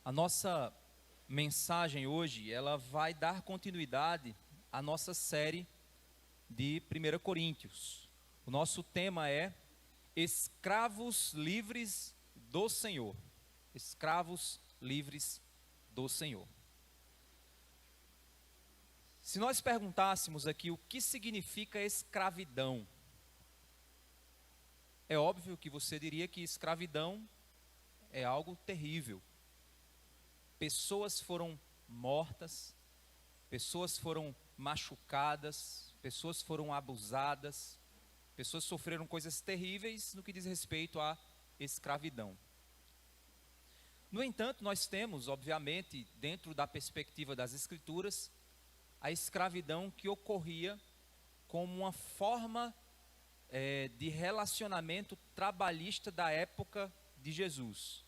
A nossa mensagem hoje, ela vai dar continuidade à nossa série de 1 Coríntios. O nosso tema é Escravos Livres do Senhor. Escravos Livres do Senhor. Se nós perguntássemos aqui o que significa escravidão, é óbvio que você diria que escravidão é algo terrível. Pessoas foram mortas, pessoas foram machucadas, pessoas foram abusadas, pessoas sofreram coisas terríveis no que diz respeito à escravidão. No entanto, nós temos, obviamente, dentro da perspectiva das Escrituras, a escravidão que ocorria como uma forma de relacionamento trabalhista da época de Jesus,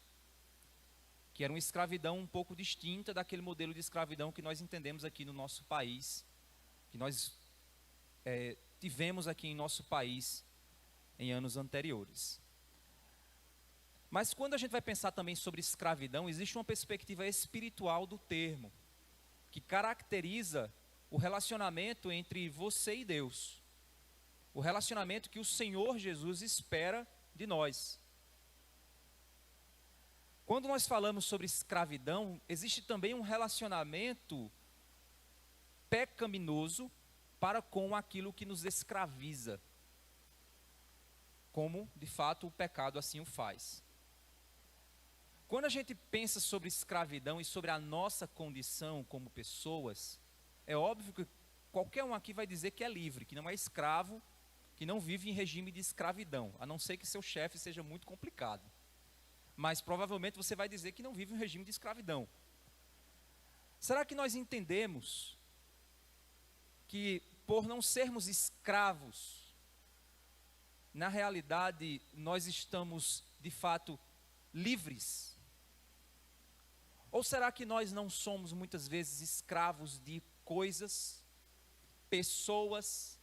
que era uma escravidão um pouco distinta daquele modelo de escravidão que nós entendemos aqui no nosso país, que nós tivemos aqui em nosso país em anos anteriores. Mas quando a gente vai pensar também sobre escravidão, existe uma perspectiva espiritual do termo, que caracteriza o relacionamento entre você e Deus, o relacionamento que o Senhor Jesus espera de nós. Quando nós falamos sobre escravidão, existe também um relacionamento pecaminoso para com aquilo que nos escraviza, como de fato o pecado assim o faz. Quando a gente pensa sobre escravidão e sobre a nossa condição como pessoas, é óbvio que qualquer um aqui vai dizer que é livre, que não é escravo, que não vive em regime de escravidão, a não ser que seu chefe seja muito complicado. Mas provavelmente você vai dizer que não vive em regime de escravidão. Será que nós entendemos que por não sermos escravos, na realidade nós estamos de fato livres? Ou será que nós não somos muitas vezes escravos de coisas, pessoas,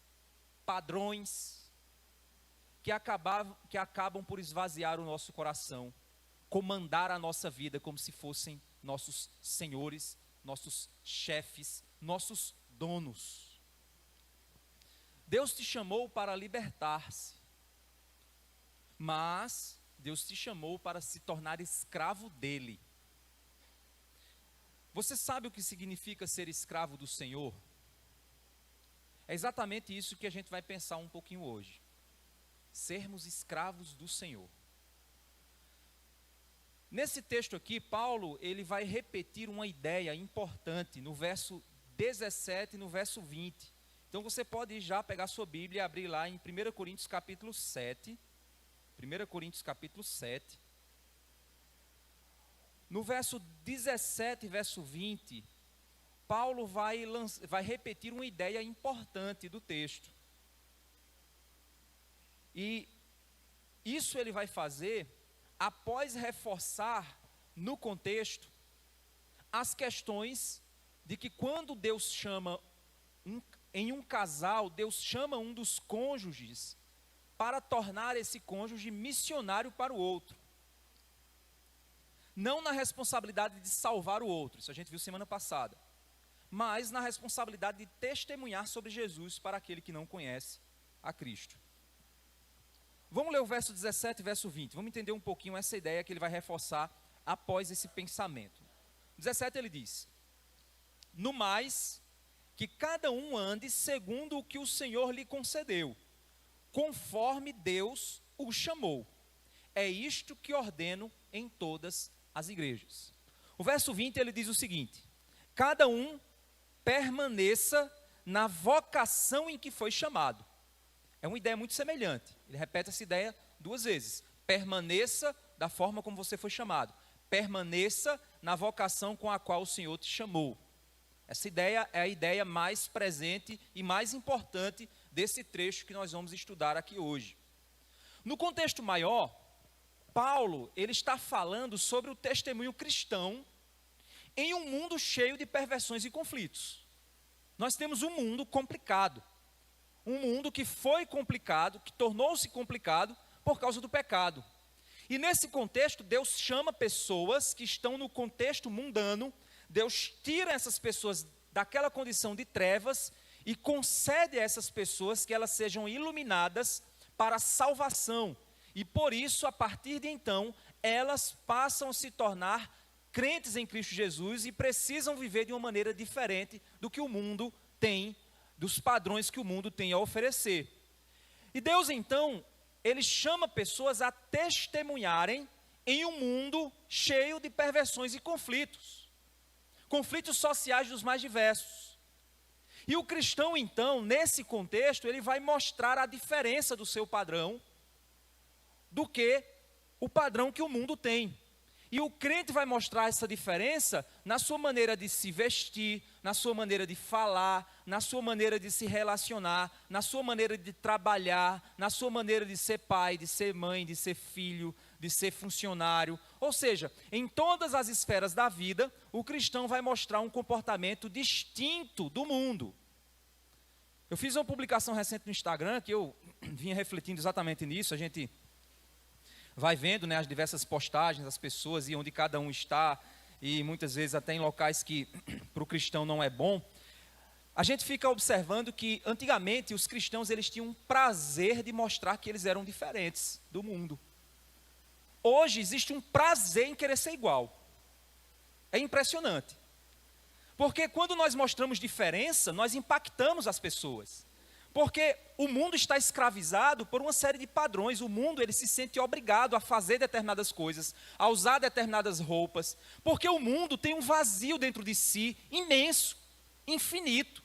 padrões, que acabam por esvaziar o nosso coração, comandar a nossa vida como se fossem nossos senhores, nossos chefes, nossos donos? Deus te chamou para libertar-se, mas Deus te chamou para se tornar escravo dele. Você sabe o que significa ser escravo do Senhor? É exatamente isso que a gente vai pensar um pouquinho hoje. Sermos escravos do Senhor. Nesse texto aqui, Paulo, ele vai repetir uma ideia importante no verso 17 e no verso 20. Então você pode já pegar sua Bíblia e abrir lá em 1 Coríntios capítulo 7. 1 Coríntios capítulo 7. No verso 17 e verso 20, Paulo vai repetir uma ideia importante do texto. E isso ele vai fazer após reforçar no contexto as questões de que quando Deus chama em um casal, Deus chama um dos cônjuges para tornar esse cônjuge missionário para o outro. Não na responsabilidade de salvar o outro, isso a gente viu semana passada, mas na responsabilidade de testemunhar sobre Jesus para aquele que não conhece a Cristo. Vamos ler o verso 17 e verso 20, vamos entender um pouquinho essa ideia que ele vai reforçar após esse pensamento. 17 ele diz: no mais, que cada um ande segundo o que o Senhor lhe concedeu, conforme Deus o chamou. É isto que ordeno em todas as igrejas. O verso 20 ele diz o seguinte: cada um permaneça na vocação em que foi chamado. É uma ideia muito semelhante. Ele repete essa ideia duas vezes. Permaneça da forma como você foi chamado. Permaneça na vocação com a qual o Senhor te chamou. Essa ideia é a ideia mais presente e mais importante desse trecho que nós vamos estudar aqui hoje. No contexto maior, Paulo, ele está falando sobre o testemunho cristão em um mundo cheio de perversões e conflitos. Nós temos um mundo complicado, um mundo que foi complicado, que tornou-se complicado por causa do pecado. E nesse contexto, Deus chama pessoas que estão no contexto mundano, Deus tira essas pessoas daquela condição de trevas e concede a essas pessoas que elas sejam iluminadas para a salvação. E por isso, a partir de então, elas passam a se tornar crentes em Cristo Jesus e precisam viver de uma maneira diferente do que o mundo tem, dos padrões que o mundo tem a oferecer. E Deus, então, Ele chama pessoas a testemunharem em um mundo cheio de perversões e conflitos. Conflitos sociais dos mais diversos. E o cristão, então, nesse contexto, ele vai mostrar a diferença do seu padrão do que o padrão que o mundo tem. E o crente vai mostrar essa diferença na sua maneira de se vestir, na sua maneira de falar, na sua maneira de se relacionar, na sua maneira de trabalhar, na sua maneira de ser pai, de ser mãe, de ser filho, de ser funcionário. Ou seja, em todas as esferas da vida, o cristão vai mostrar um comportamento distinto do mundo. Eu fiz uma publicação recente no Instagram, que eu vinha refletindo exatamente nisso. A gente vai vendo, né, as diversas postagens das pessoas e onde cada um está, e muitas vezes até em locais que para o cristão não é bom. A gente fica observando que antigamente os cristãos eles tinham um prazer de mostrar que eles eram diferentes do mundo. Hoje existe um prazer em querer ser igual. É impressionante. Porque quando nós mostramos diferença, nós impactamos as pessoas. Porque o mundo está escravizado por uma série de padrões. O mundo ele se sente obrigado a fazer determinadas coisas, a usar determinadas roupas. Porque o mundo tem um vazio dentro de si, imenso, infinito.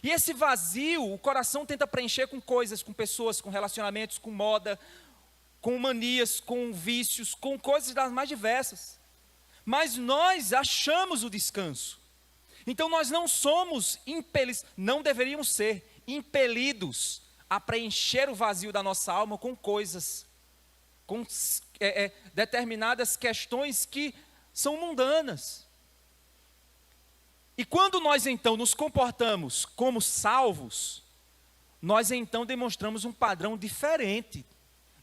E esse vazio, o coração tenta preencher com coisas, com pessoas, com relacionamentos, com moda, com manias, com vícios, com coisas das mais diversas. Mas nós achamos o descanso. Então nós não somos impelidos, não deveríamos ser impelidos a preencher o vazio da nossa alma com coisas, com determinadas questões que são mundanas. E quando nós então nos comportamos como salvos, nós então demonstramos um padrão diferente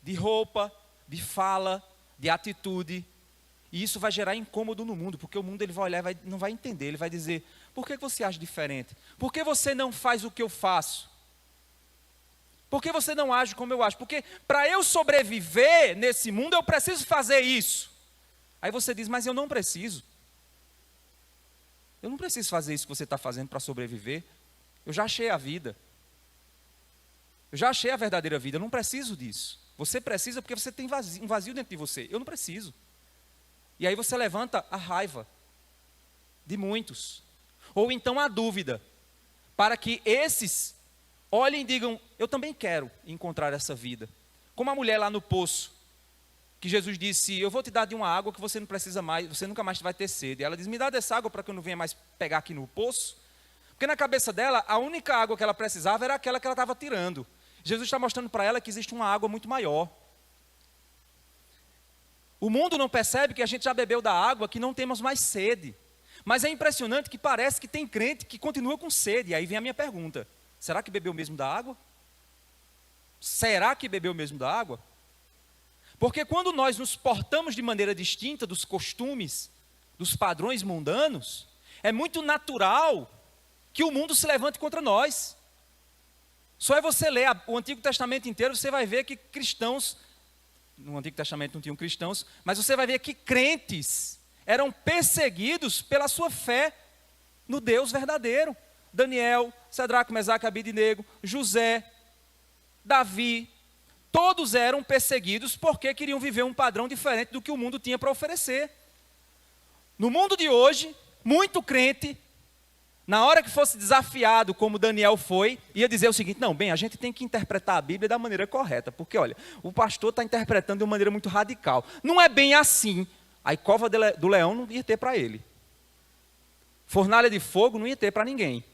de roupa, de fala, de atitude. E isso vai gerar incômodo no mundo, porque o mundo ele vai olhar e não vai entender. Ele vai dizer, por que você age diferente? Por que você não faz o que eu faço? Por que você não age como eu ajo? Porque para eu sobreviver nesse mundo, eu preciso fazer isso. Aí você diz, mas eu não preciso. Eu não preciso fazer isso que você está fazendo para sobreviver. Eu já achei a vida. Eu já achei a verdadeira vida, eu não preciso disso. Você precisa porque você tem um vazio dentro de você. Eu não preciso. E aí você levanta a raiva de muitos. Ou então a dúvida, para que esses olhem e digam, eu também quero encontrar essa vida. Como a mulher lá no poço, que Jesus disse, eu vou te dar de uma água que você não precisa mais, você nunca mais vai ter sede. Ela diz, me dá dessa água para que eu não venha mais pegar aqui no poço. Porque na cabeça dela, a única água que ela precisava era aquela que ela estava tirando. Jesus está mostrando para ela que existe uma água muito maior. O mundo não percebe que a gente já bebeu da água, que não temos mais sede. Mas é impressionante que parece que tem crente que continua com sede. E aí vem a minha pergunta, será que bebeu mesmo da água? Será que bebeu mesmo da água? Porque quando nós nos portamos de maneira distinta dos costumes, dos padrões mundanos, é muito natural que o mundo se levante contra nós. Só é você ler o Antigo Testamento inteiro, você vai ver que cristãos, no Antigo Testamento não tinham cristãos, mas você vai ver que crentes eram perseguidos pela sua fé no Deus verdadeiro. Daniel, Sadraque, Mesaque, Abednego, José, Davi, todos eram perseguidos porque queriam viver um padrão diferente do que o mundo tinha para oferecer. No mundo de hoje, muito crente, na hora que fosse desafiado, como Daniel foi, ia dizer o seguinte, não, bem, a gente tem que interpretar a Bíblia da maneira correta, porque olha, o pastor está interpretando de uma maneira muito radical. Não é bem assim. Aí cova do leão não ia ter para ele. Fornalha de fogo não ia ter para ninguém.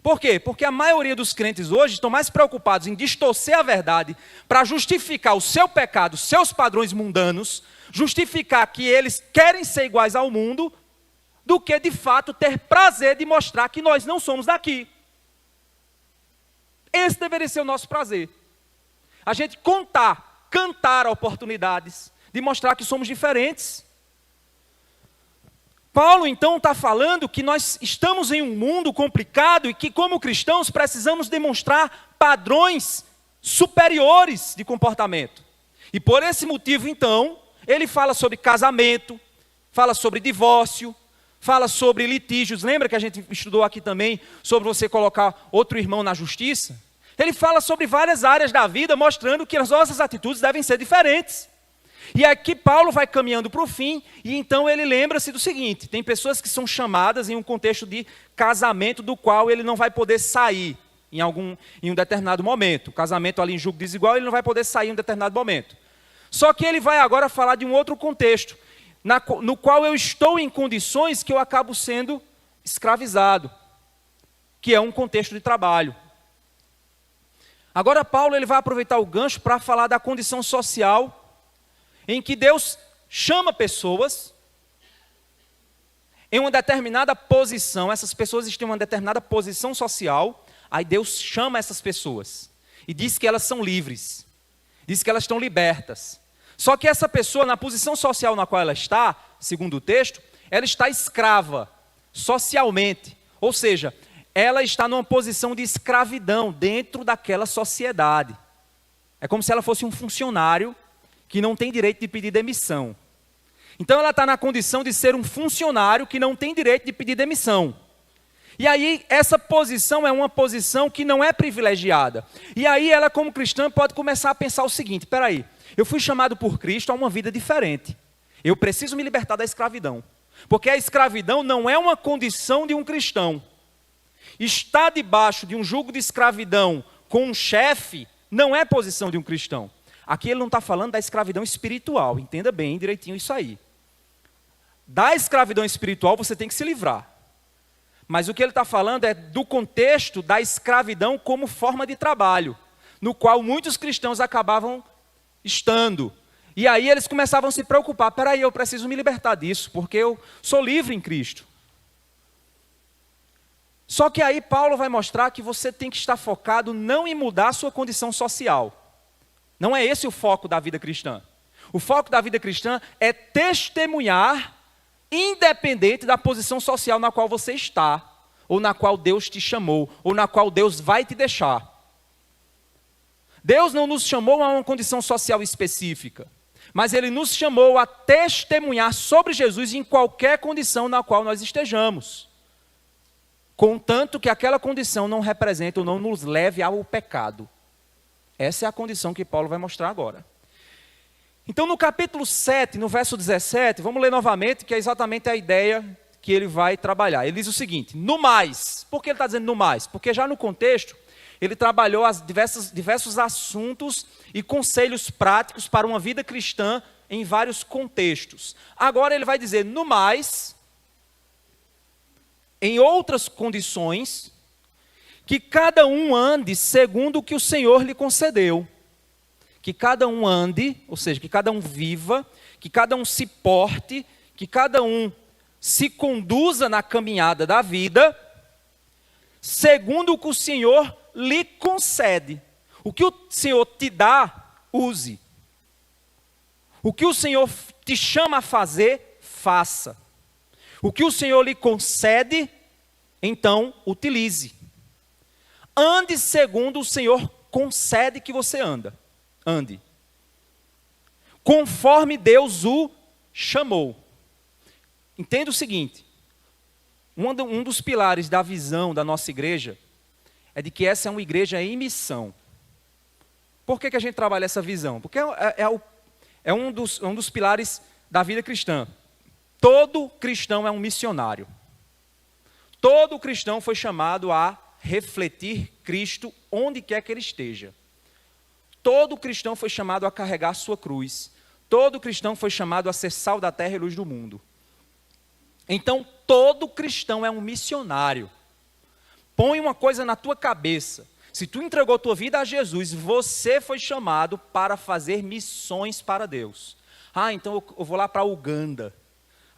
Por quê? Porque a maioria dos crentes hoje estão mais preocupados em distorcer a verdade para justificar o seu pecado, os seus padrões mundanos, justificar que eles querem ser iguais ao mundo, do que de fato ter prazer de mostrar que nós não somos daqui. Esse deveria ser o nosso prazer. A gente cantar oportunidades, de mostrar que somos diferentes. Paulo, então, está falando que nós estamos em um mundo complicado e que, como cristãos, precisamos demonstrar padrões superiores de comportamento. E por esse motivo, então, ele fala sobre casamento, fala sobre divórcio, fala sobre litígios. Lembra que a gente estudou aqui também sobre você colocar outro irmão na justiça? Ele fala sobre várias áreas da vida, mostrando que as nossas atitudes devem ser diferentes. E aqui Paulo vai caminhando para o fim, e então ele lembra-se do seguinte: tem pessoas que são chamadas em um contexto de casamento do qual ele não vai poder sair em um determinado momento. O casamento ali em julgo desigual, ele não vai poder sair em um determinado momento. Só que ele vai agora falar de um outro contexto, no qual eu estou em condições que eu acabo sendo escravizado, que é um contexto de trabalho. Agora Paulo ele vai aproveitar o gancho para falar da condição social em que Deus chama pessoas em uma determinada posição. Essas pessoas estão em uma determinada posição social, aí Deus chama essas pessoas e diz que elas são livres, diz que elas estão libertas. Só que essa pessoa, na posição social na qual ela está, segundo o texto, ela está escrava socialmente, ou seja, ela está numa posição de escravidão dentro daquela sociedade. É como se ela fosse um funcionário que não tem direito de pedir demissão. Então ela está na condição de ser um funcionário que não tem direito de pedir demissão. E aí essa posição é uma posição que não é privilegiada. E aí ela, como cristã, pode começar a pensar o seguinte: espera aí, eu fui chamado por Cristo a uma vida diferente. Eu preciso me libertar da escravidão. Porque a escravidão não é uma condição de um cristão. Estar debaixo de um jugo de escravidão com um chefe não é posição de um cristão. Aqui ele não está falando da escravidão espiritual. Entenda bem direitinho isso aí. Da escravidão espiritual você tem que se livrar. Mas o que ele está falando é do contexto da escravidão como forma de trabalho, no qual muitos cristãos acabavam estando. E aí eles começavam a se preocupar: peraí, eu preciso me libertar disso, porque eu sou livre em Cristo. Só que aí Paulo vai mostrar que você tem que estar focado não em mudar a sua condição social. Não é esse o foco da vida cristã. O foco da vida cristã é testemunhar, independente da posição social na qual você está, ou na qual Deus te chamou, ou na qual Deus vai te deixar. Deus não nos chamou a uma condição social específica, mas Ele nos chamou a testemunhar sobre Jesus em qualquer condição na qual nós estejamos, contanto que aquela condição não represente ou não nos leve ao pecado. Essa é a condição que Paulo vai mostrar agora. Então, no capítulo 7, no verso 17, vamos ler novamente, que é exatamente a ideia que ele vai trabalhar. Ele diz o seguinte: no mais. Por que ele está dizendo no mais? Porque já no contexto, ele trabalhou diversos assuntos e conselhos práticos para uma vida cristã em vários contextos. Agora ele vai dizer, no mais, em outras condições, que cada um ande segundo o que o Senhor lhe concedeu. Que cada um ande, ou seja, que cada um viva, que cada um se porte, que cada um se conduza na caminhada da vida, segundo o que o Senhor lhe concede. O que o Senhor te dá, use. O que o Senhor te chama a fazer, faça. O que o Senhor lhe concede, então, utilize. Ande segundo o Senhor concede que você ande. Conforme Deus o chamou. Entenda o seguinte: um dos pilares da visão da nossa igreja é de que essa é uma igreja em missão. Por que a gente trabalha essa visão? Porque é um dos pilares da vida cristã. Todo cristão é um missionário. Todo cristão foi chamado a refletir Cristo onde quer que ele esteja. Todo cristão foi chamado a carregar a sua cruz. Todo cristão foi chamado a ser sal da terra e luz do mundo. Então, todo cristão é um missionário. Põe uma coisa na tua cabeça. Se tu entregou a tua vida a Jesus, você foi chamado para fazer missões para Deus. Ah, então eu vou lá para Uganda.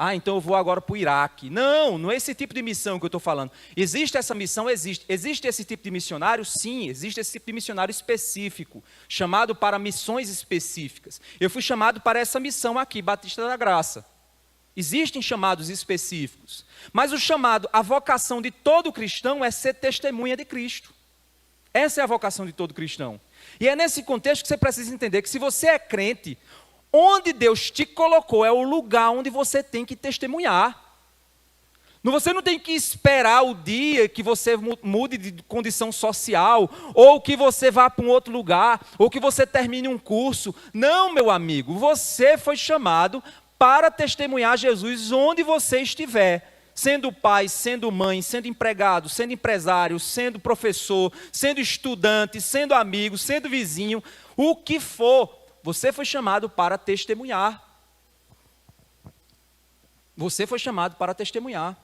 Ah, então eu vou agora para o Iraque. Não, não é esse tipo de missão que eu estou falando. Existe essa missão? Existe. Existe esse tipo de missionário? Sim, existe esse tipo de missionário específico, chamado para missões específicas. Eu fui chamado para essa missão aqui, Batista da Graça. Existem chamados específicos. Mas o chamado, a vocação de todo cristão é ser testemunha de Cristo. Essa é a vocação de todo cristão. E é nesse contexto que você precisa entender que se você é crente, onde Deus te colocou é o lugar onde você tem que testemunhar. Você não tem que esperar o dia que você mude de condição social, ou que você vá para um outro lugar, ou que você termine um curso. Não, meu amigo, você foi chamado para testemunhar Jesus onde você estiver. Sendo pai, sendo mãe, sendo empregado, sendo empresário, sendo professor, sendo estudante, sendo amigo, sendo vizinho, o que for. Você foi chamado para testemunhar. Você foi chamado para testemunhar.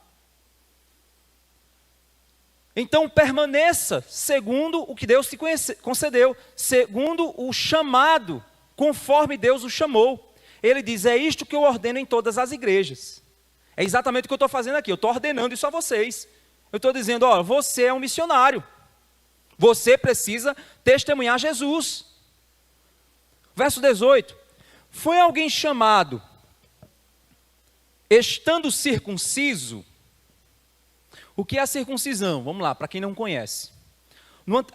Então permaneça segundo o que Deus te concedeu, segundo o chamado, conforme Deus o chamou. Ele diz, é isto que eu ordeno em todas as igrejas. É exatamente o que eu estou fazendo aqui, eu estou ordenando isso a vocês. Eu estou dizendo, ó, você é um missionário. Você precisa testemunhar Jesus. Verso 18, foi alguém chamado, estando circunciso. O que é a circuncisão? Vamos lá, para quem não conhece.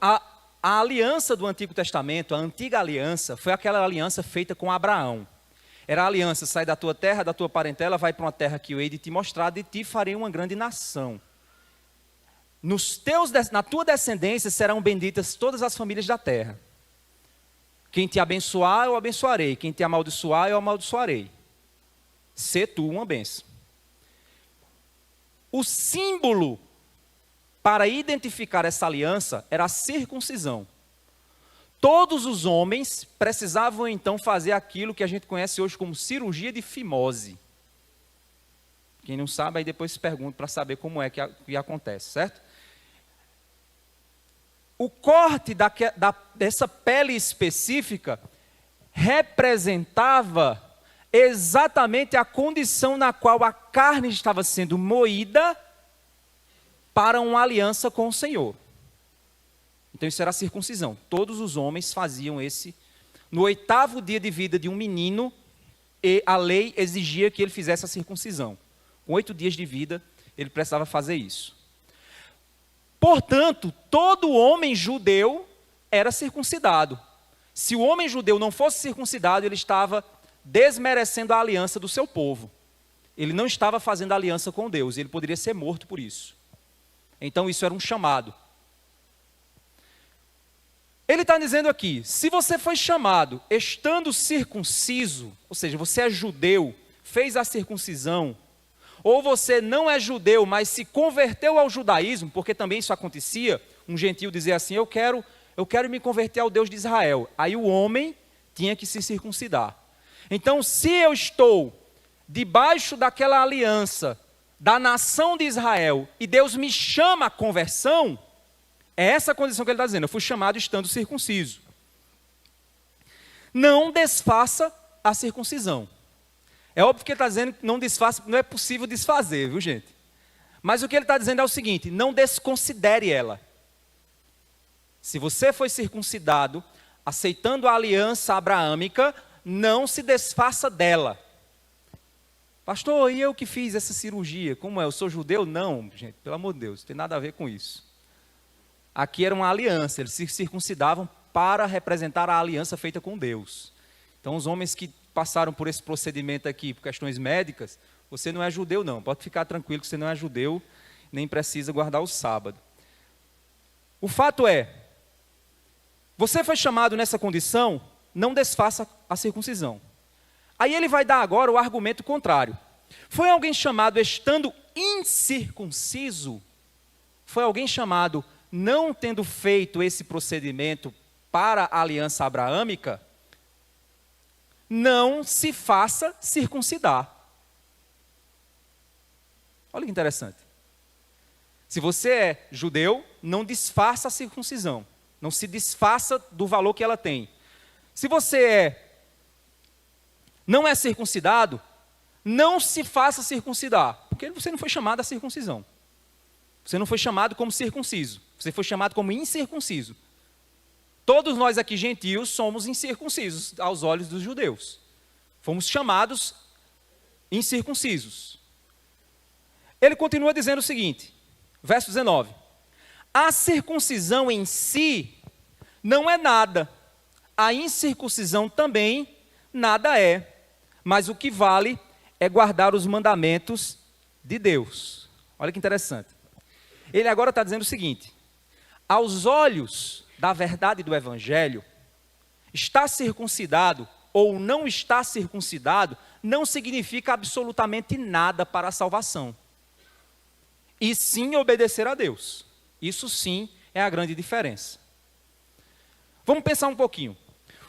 A aliança do Antigo Testamento, a antiga aliança, foi aquela aliança feita com Abraão. Era a aliança, sai da tua terra, da tua parentela, vai para uma terra que eu hei de te mostrar, de ti farei uma grande nação. Na tua descendência serão benditas todas as famílias da terra. Quem te abençoar, eu abençoarei. Quem te amaldiçoar, eu amaldiçoarei. Sê tu uma bênção. O símbolo para identificar essa aliança era a circuncisão. Todos os homens precisavam então fazer aquilo que a gente conhece hoje como cirurgia de fimose. Quem não sabe, aí depois se pergunta para saber como é que acontece, certo? O corte dessa pele específica representava exatamente a condição na qual a carne estava sendo moída para uma aliança com o Senhor. Então isso era a circuncisão. Todos os homens faziam esse. No 8º dia de vida de um menino, a lei exigia que ele fizesse a circuncisão. Com 8 dias de vida, ele precisava fazer isso. Portanto, todo homem judeu era circuncidado. Se o homem judeu não fosse circuncidado, ele estava desmerecendo a aliança do seu povo. Ele não estava fazendo aliança com Deus, ele poderia ser morto por isso. Então isso era um chamado. Ele está dizendo aqui, se você foi chamado estando circunciso, ou seja, você é judeu, fez a circuncisão, ou você não é judeu, mas se converteu ao judaísmo, porque também isso acontecia, um gentio dizia assim, eu quero me converter ao Deus de Israel. Aí o homem tinha que se circuncidar. Então, se eu estou debaixo daquela aliança da nação de Israel e Deus me chama à conversão, é essa a condição que ele está dizendo, eu fui chamado estando circunciso. Não desfaça a circuncisão. É óbvio que ele está dizendo que não desfaça, não é possível desfazer, viu gente? Mas o que ele está dizendo é o seguinte, não desconsidere ela. Se você foi circuncidado, aceitando a aliança abraâmica, não se desfaça dela. Pastor, e eu que fiz essa cirurgia? Como é? Eu sou judeu? Não, gente, pelo amor de Deus, não tem nada a ver com isso. Aqui era uma aliança, eles se circuncidavam para representar a aliança feita com Deus. Então os homens que passaram por esse procedimento aqui, por questões médicas, você não é judeu não, pode ficar tranquilo que você não é judeu, nem precisa guardar o sábado. O fato é, você foi chamado nessa condição, não desfaça a circuncisão. Aí ele vai dar agora o argumento contrário. Foi alguém chamado estando incircunciso? Foi alguém chamado não tendo feito esse procedimento para a aliança abraâmica? Não se faça circuncidar. Olha que interessante. Se você é judeu, não desfaça a circuncisão. Não se desfaça do valor que ela tem. Se você não é circuncidado, não se faça circuncidar, porque você não foi chamado à circuncisão. Você não foi chamado como circunciso, você foi chamado como incircunciso. Todos nós aqui gentios somos incircuncisos aos olhos dos judeus. Fomos chamados incircuncisos. Ele continua dizendo o seguinte, verso 19. A circuncisão em si não é nada, a incircuncisão também nada é, mas o que vale é guardar os mandamentos de Deus. Olha que interessante. Ele agora está dizendo o seguinte, aos olhos da verdade do Evangelho, estar circuncidado ou não estar circuncidado não significa absolutamente nada para a salvação. E sim obedecer a Deus. Isso sim é a grande diferença. Vamos pensar um pouquinho.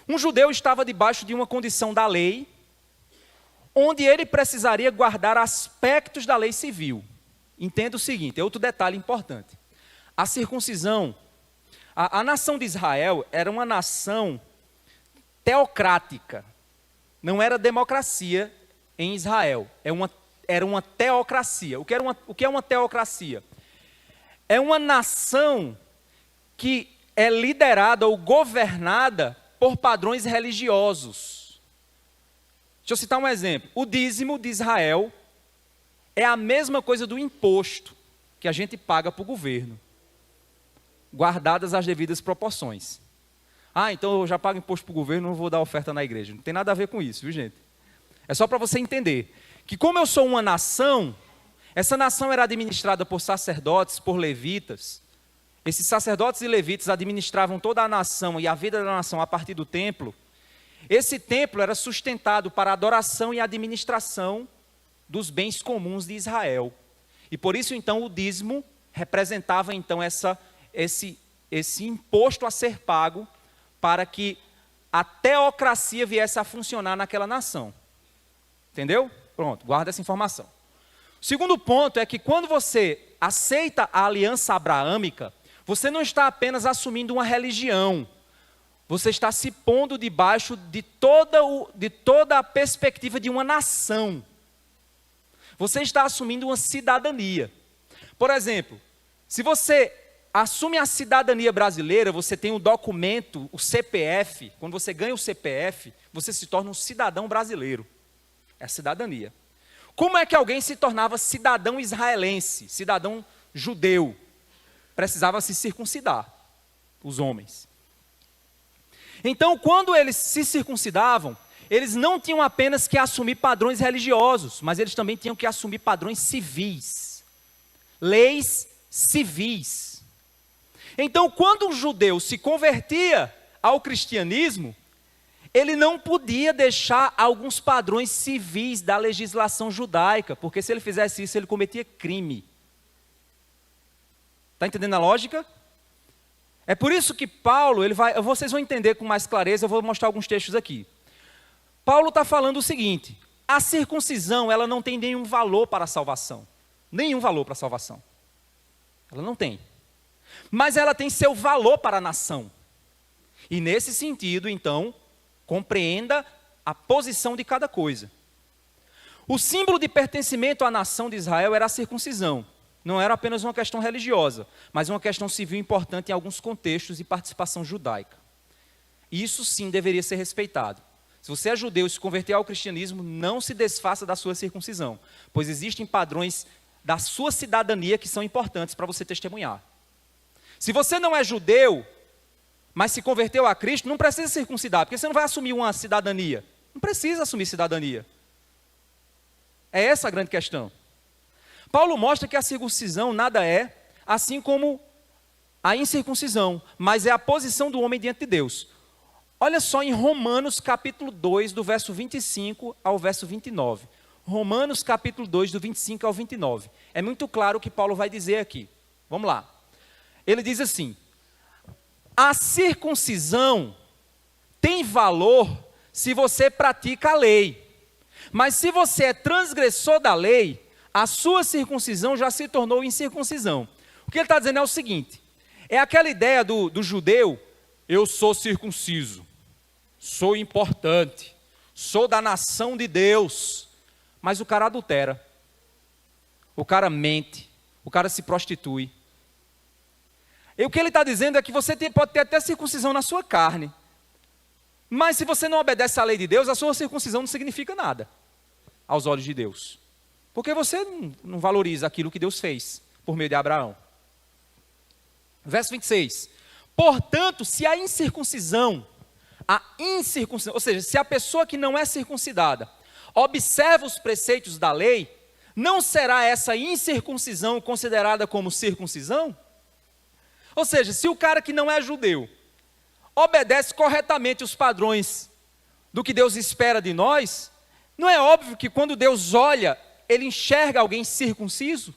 Um judeu estava debaixo de uma condição da lei, onde ele precisaria guardar aspectos da lei civil. Entenda o seguinte, é outro detalhe importante. A circuncisão, a nação de Israel era uma nação teocrática. Não era democracia em Israel, era uma teocracia. O que é uma teocracia? É uma nação que é liderada ou governada por padrões religiosos. Deixa eu citar um exemplo. O dízimo de Israel é a mesma coisa do imposto que a gente paga para o governo, guardadas as devidas proporções. Ah, então eu já pago imposto para o governo, não vou dar oferta na igreja. Não tem nada a ver com isso, viu, gente? É só para você entender que como eu sou uma nação, essa nação era administrada por sacerdotes, por levitas. Esses sacerdotes e levitas administravam toda a nação e a vida da nação a partir do templo. Esse templo era sustentado para a adoração e a administração dos bens comuns de Israel. E por isso, então, o dízimo representava, então, esse imposto a ser pago para que a teocracia viesse a funcionar naquela nação. Entendeu? Pronto, guarda essa informação. O segundo ponto é que quando você aceita a aliança abraâmica, você não está apenas assumindo uma religião, você está se pondo debaixo de toda a perspectiva de uma nação. Você está assumindo uma cidadania. Por exemplo, se você assume a cidadania brasileira, você tem um documento, o CPF, quando você ganha o CPF, você se torna um cidadão brasileiro. É a cidadania. Como é que alguém se tornava cidadão israelense, cidadão judeu? Precisava se circuncidar, os homens. Então, quando eles se circuncidavam, eles não tinham apenas que assumir padrões religiosos, mas eles também tinham que assumir padrões civis, leis civis. Então, quando um judeu se convertia ao cristianismo, ele não podia deixar alguns padrões civis da legislação judaica, porque se ele fizesse isso, ele cometia crime. Está entendendo a lógica? É por isso que Paulo, vocês vão entender com mais clareza, eu vou mostrar alguns textos aqui. Paulo está falando o seguinte, a circuncisão, ela não tem nenhum valor para a salvação. Nenhum valor para a salvação. Ela não tem. Mas ela tem seu valor para a nação. E nesse sentido, então, compreenda a posição de cada coisa. O símbolo de pertencimento à nação de Israel era a circuncisão. Não era apenas uma questão religiosa, mas uma questão civil importante em alguns contextos de participação judaica. Isso sim deveria ser respeitado. Se você é judeu e se converter ao cristianismo, não se desfaça da sua circuncisão, pois existem padrões da sua cidadania que são importantes para você testemunhar. Se você não é judeu, mas se converteu a Cristo, não precisa circuncidar, porque você não vai assumir uma cidadania. Não precisa assumir cidadania. É essa a grande questão. Paulo mostra que a circuncisão nada é, assim como a incircuncisão, mas é a posição do homem diante de Deus. Olha só em Romanos capítulo 2, do verso 25 ao verso 29. Romanos capítulo 2, do 25 ao 29. É muito claro o que Paulo vai dizer aqui. Vamos lá. Ele diz assim, a circuncisão tem valor se você pratica a lei, mas se você é transgressor da lei, a sua circuncisão já se tornou incircuncisão. O que ele está dizendo é o seguinte, é aquela ideia do judeu, eu sou circunciso, sou importante, sou da nação de Deus, mas o cara adultera, o cara mente, o cara se prostitui. E o que ele está dizendo é que você pode ter até circuncisão na sua carne, mas se você não obedece à lei de Deus, a sua circuncisão não significa nada aos olhos de Deus. Porque você não valoriza aquilo que Deus fez por meio de Abraão. Verso 26. Portanto, se a incircuncisão, ou seja, se a pessoa que não é circuncidada observa os preceitos da lei, não será essa incircuncisão considerada como circuncisão? Ou seja, se o cara que não é judeu obedece corretamente os padrões do que Deus espera de nós, não é óbvio que quando Deus olha, ele enxerga alguém circunciso?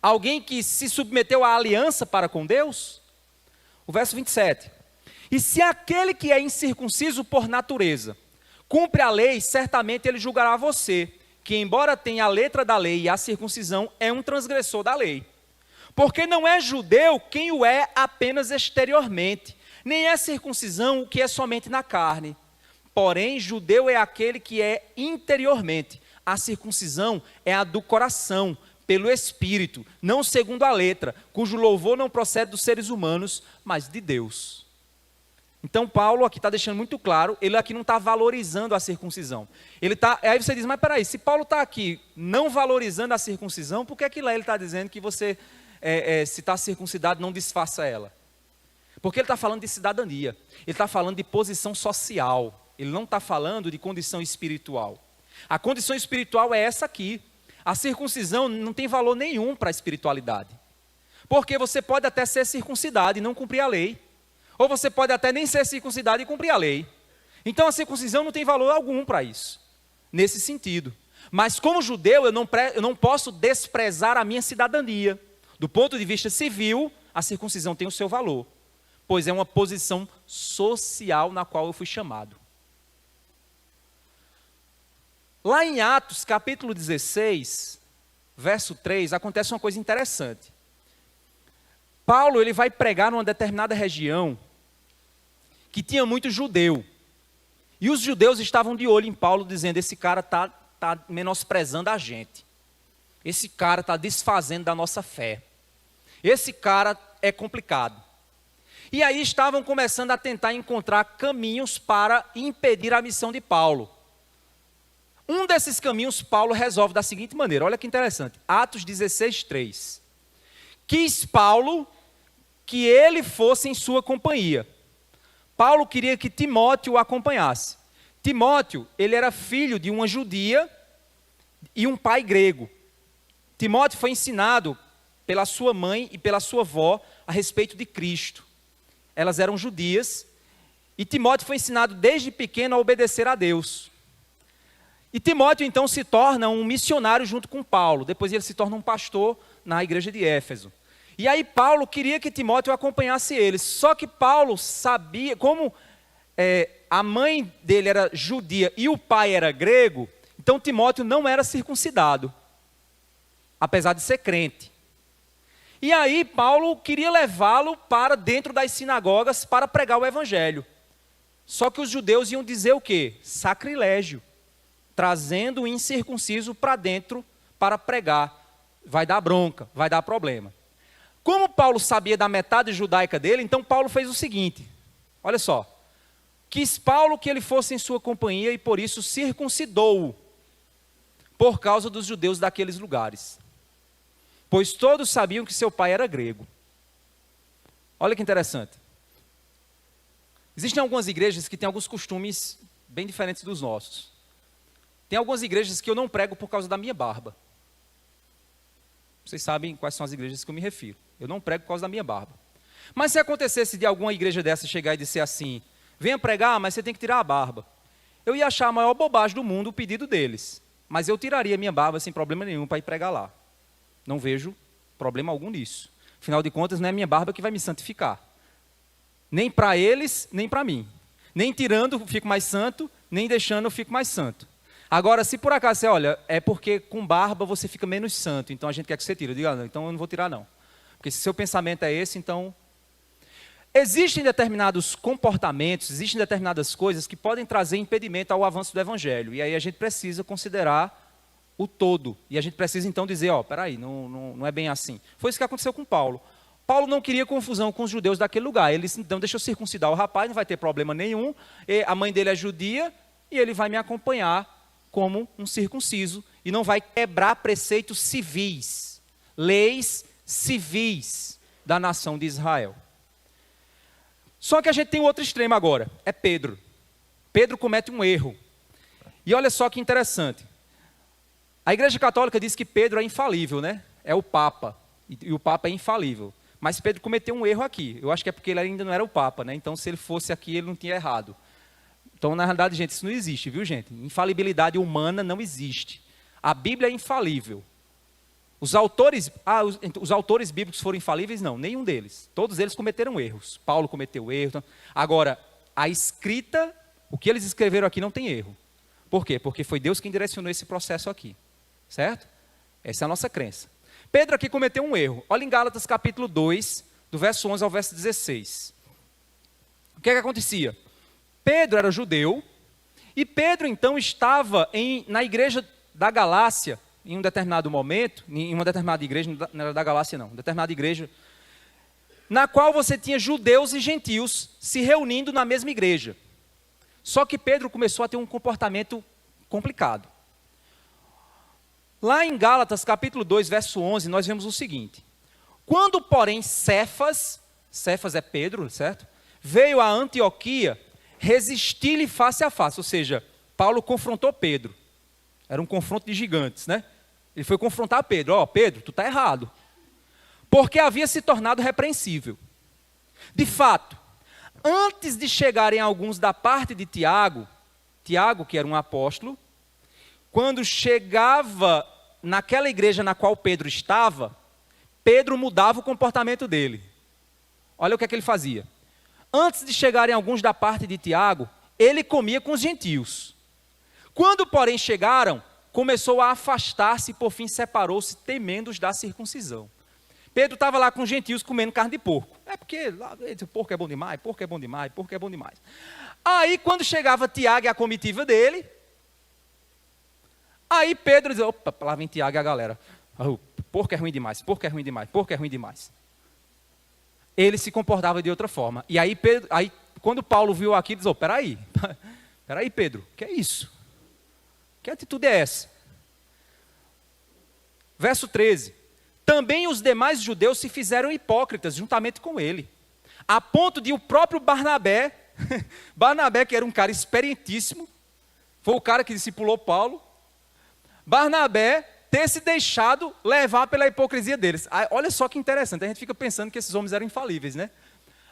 Alguém que se submeteu à aliança para com Deus? O verso 27. E se aquele que é incircunciso por natureza cumpre a lei, certamente ele julgará você, que embora tenha a letra da lei e a circuncisão, é um transgressor da lei. Porque não é judeu quem o é apenas exteriormente, nem é circuncisão o que é somente na carne. Porém, judeu é aquele que é interiormente. A circuncisão é a do coração, pelo Espírito, não segundo a letra, cujo louvor não procede dos seres humanos, mas de Deus. Então Paulo aqui está deixando muito claro, ele aqui não está valorizando a circuncisão. Aí você diz, mas peraí, se Paulo está aqui não valorizando a circuncisão, por que lá ele está dizendo que você, se está circuncidado, não desfaça ela? Porque ele está falando de cidadania, ele está falando de posição social, ele não está falando de condição espiritual. A condição espiritual é essa aqui. A circuncisão não tem valor nenhum para a espiritualidade. Porque você pode até ser circuncidado e não cumprir a lei. Ou você pode até nem ser circuncidado e cumprir a lei. Então a circuncisão não tem valor algum para isso. Nesse sentido. Mas como judeu, eu não posso desprezar a minha cidadania. Do ponto de vista civil, a circuncisão tem o seu valor. Pois é uma posição social na qual eu fui chamado. Lá em Atos, capítulo 16, verso 3, acontece uma coisa interessante. Paulo, ele vai pregar numa determinada região que tinha muito judeu. E os judeus estavam de olho em Paulo, dizendo, esse cara está menosprezando a gente. Esse cara está desfazendo da nossa fé. Esse cara é complicado. E aí estavam começando a tentar encontrar caminhos para impedir a missão de Paulo. Um desses caminhos Paulo resolve da seguinte maneira, olha que interessante, Atos 16, 3. Quis Paulo que ele fosse em sua companhia. Paulo queria que Timóteo o acompanhasse. Timóteo, ele era filho de uma judia e um pai grego. Timóteo foi ensinado pela sua mãe e pela sua avó a respeito de Cristo. Elas eram judias e Timóteo foi ensinado desde pequeno a obedecer a Deus. E Timóteo, então, se torna um missionário junto com Paulo. Depois ele se torna um pastor na igreja de Éfeso. E aí Paulo queria que Timóteo acompanhasse ele. Só que Paulo sabia, como a mãe dele era judia e o pai era grego, então Timóteo não era circuncidado, apesar de ser crente. E aí Paulo queria levá-lo para dentro das sinagogas para pregar o evangelho. Só que os judeus iam dizer o quê? Sacrilégio. Trazendo o incircunciso para dentro para pregar. Vai dar bronca, vai dar problema. Como Paulo sabia da metade judaica dele, então Paulo fez o seguinte, olha só. Quis Paulo que ele fosse em sua companhia e por isso circuncidou-o, por causa dos judeus daqueles lugares. Pois todos sabiam que seu pai era grego. Olha que interessante. Existem algumas igrejas que têm alguns costumes bem diferentes dos nossos. Tem algumas igrejas que eu não prego por causa da minha barba. Vocês sabem quais são as igrejas que eu me refiro. Eu não prego por causa da minha barba. Mas se acontecesse de alguma igreja dessa chegar e dizer assim, venha pregar, mas você tem que tirar a barba. Eu ia achar a maior bobagem do mundo o pedido deles. Mas eu tiraria minha barba sem problema nenhum para ir pregar lá. Não vejo problema algum nisso. Afinal de contas, não é minha barba que vai me santificar. Nem para eles, nem para mim. Nem tirando eu fico mais santo, nem deixando eu fico mais santo. Agora, se por acaso você olha, é porque com barba você fica menos santo, então a gente quer que você tire. Eu digo, ah, não, então eu não vou tirar não. Porque se seu pensamento é esse, então... Existem determinados comportamentos, existem determinadas coisas que podem trazer impedimento ao avanço do evangelho. E aí a gente precisa considerar o todo. E a gente precisa então dizer, peraí, não é bem assim. Foi isso que aconteceu com Paulo. Paulo não queria confusão com os judeus daquele lugar. Ele disse, então deixa eu circuncidar o rapaz, não vai ter problema nenhum. A mãe dele é judia e ele vai me acompanhar como um circunciso e não vai quebrar preceitos civis, leis civis da nação de Israel. Só que a gente tem outro extremo agora, é Pedro. Pedro comete um erro. E olha só que interessante. A Igreja Católica diz que Pedro é infalível, né? É o Papa. E o Papa é infalível. Mas Pedro cometeu um erro aqui. Eu acho que é porque ele ainda não era o Papa, né? Então, se ele fosse aqui, ele não tinha errado. Então, na realidade, gente, isso não existe, viu, gente? Infalibilidade humana não existe. A Bíblia é infalível. Os autores bíblicos foram infalíveis? Não, nenhum deles. Todos eles cometeram erros. Paulo cometeu erros. Agora, a escrita, o que eles escreveram aqui não tem erro. Por quê? Porque foi Deus quem direcionou esse processo aqui. Certo? Essa é a nossa crença. Pedro aqui cometeu um erro. Olha em Gálatas capítulo 2, do verso 11 ao verso 16. O que é que acontecia? Pedro era judeu, e Pedro então estava na igreja da Galácia, em um determinado momento, em uma determinada igreja, não era da Galácia não, uma determinada igreja, na qual você tinha judeus e gentios se reunindo na mesma igreja. Só que Pedro começou a ter um comportamento complicado. Lá em Gálatas capítulo 2, verso 11, nós vemos o seguinte: quando, porém, Cefas é Pedro, certo? Veio a Antioquia, resistir-lhe face a face, ou seja, Paulo confrontou Pedro. Era um confronto de gigantes, né? Ele foi confrontar Pedro. Pedro, tu está errado. Porque havia se tornado repreensível. De fato, antes de chegarem alguns da parte de Tiago, que era um apóstolo, quando chegava naquela igreja na qual Pedro estava, Pedro mudava o comportamento dele. Olha o que é que ele fazia. Antes de chegarem alguns da parte de Tiago, ele comia com os gentios. Quando, porém, chegaram, começou a afastar-se e, por fim, separou-se, temendo os da circuncisão. Pedro estava lá com os gentios comendo carne de porco. É porque porco é bom demais, porco é bom demais, porco é bom demais. Aí, quando chegava Tiago e a comitiva dele, aí Pedro dizia, opa, lá vem Tiago e a galera. Porco é ruim demais, porco é ruim demais, porco é ruim demais. Ele se comportava de outra forma. E aí, quando Paulo viu aquilo, ele disse, peraí Pedro, o que é isso? Que atitude é essa? Verso 13. Também os demais judeus se fizeram hipócritas juntamente com ele, a ponto de o próprio Barnabé, que era um cara experientíssimo, foi o cara que discipulou Paulo, Barnabé ter se deixado levar pela hipocrisia deles. Aí, olha só que interessante, a gente fica pensando que esses homens eram infalíveis, né?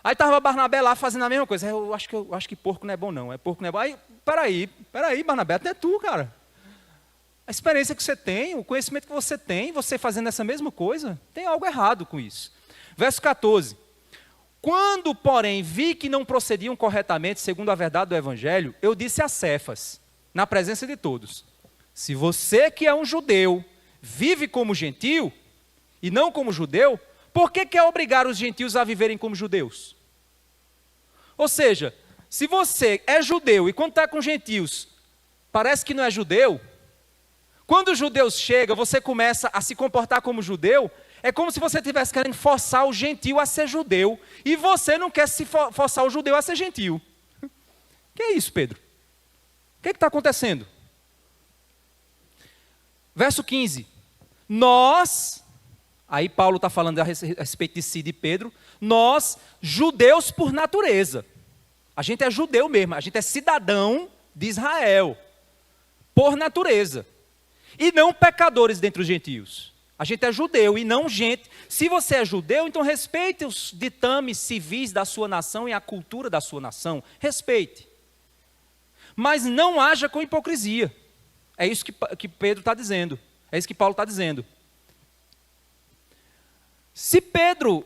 Aí estava Barnabé lá fazendo a mesma coisa. Eu acho que porco não é bom não, porco não é bom. Aí, peraí, Barnabé, até tu, cara. A experiência que você tem, o conhecimento que você tem, você fazendo essa mesma coisa, tem algo errado com isso. Verso 14. Quando, porém, vi que não procediam corretamente segundo a verdade do Evangelho, eu disse a Cefas, na presença de todos, se você que é um judeu, vive como gentio, e não como judeu, por que quer obrigar os gentios a viverem como judeus? Ou seja, se você é judeu e quando está com gentios, parece que não é judeu, quando os judeus chegam, você começa a se comportar como judeu, é como se você estivesse querendo forçar o gentio a ser judeu, e você não quer forçar o judeu a ser gentio. Que é isso, Pedro? O que está acontecendo? Verso 15. Nós, aí Paulo está falando a respeito de si e de Pedro, nós, judeus por natureza, a gente é judeu mesmo, a gente é cidadão de Israel, por natureza. E não pecadores dentre os gentios. A gente é judeu e não gente. Se você é judeu, então respeite os ditames civis da sua nação e a cultura da sua nação. Respeite. Mas não haja com hipocrisia. É isso que Pedro está dizendo. É isso que Paulo está dizendo. Se Pedro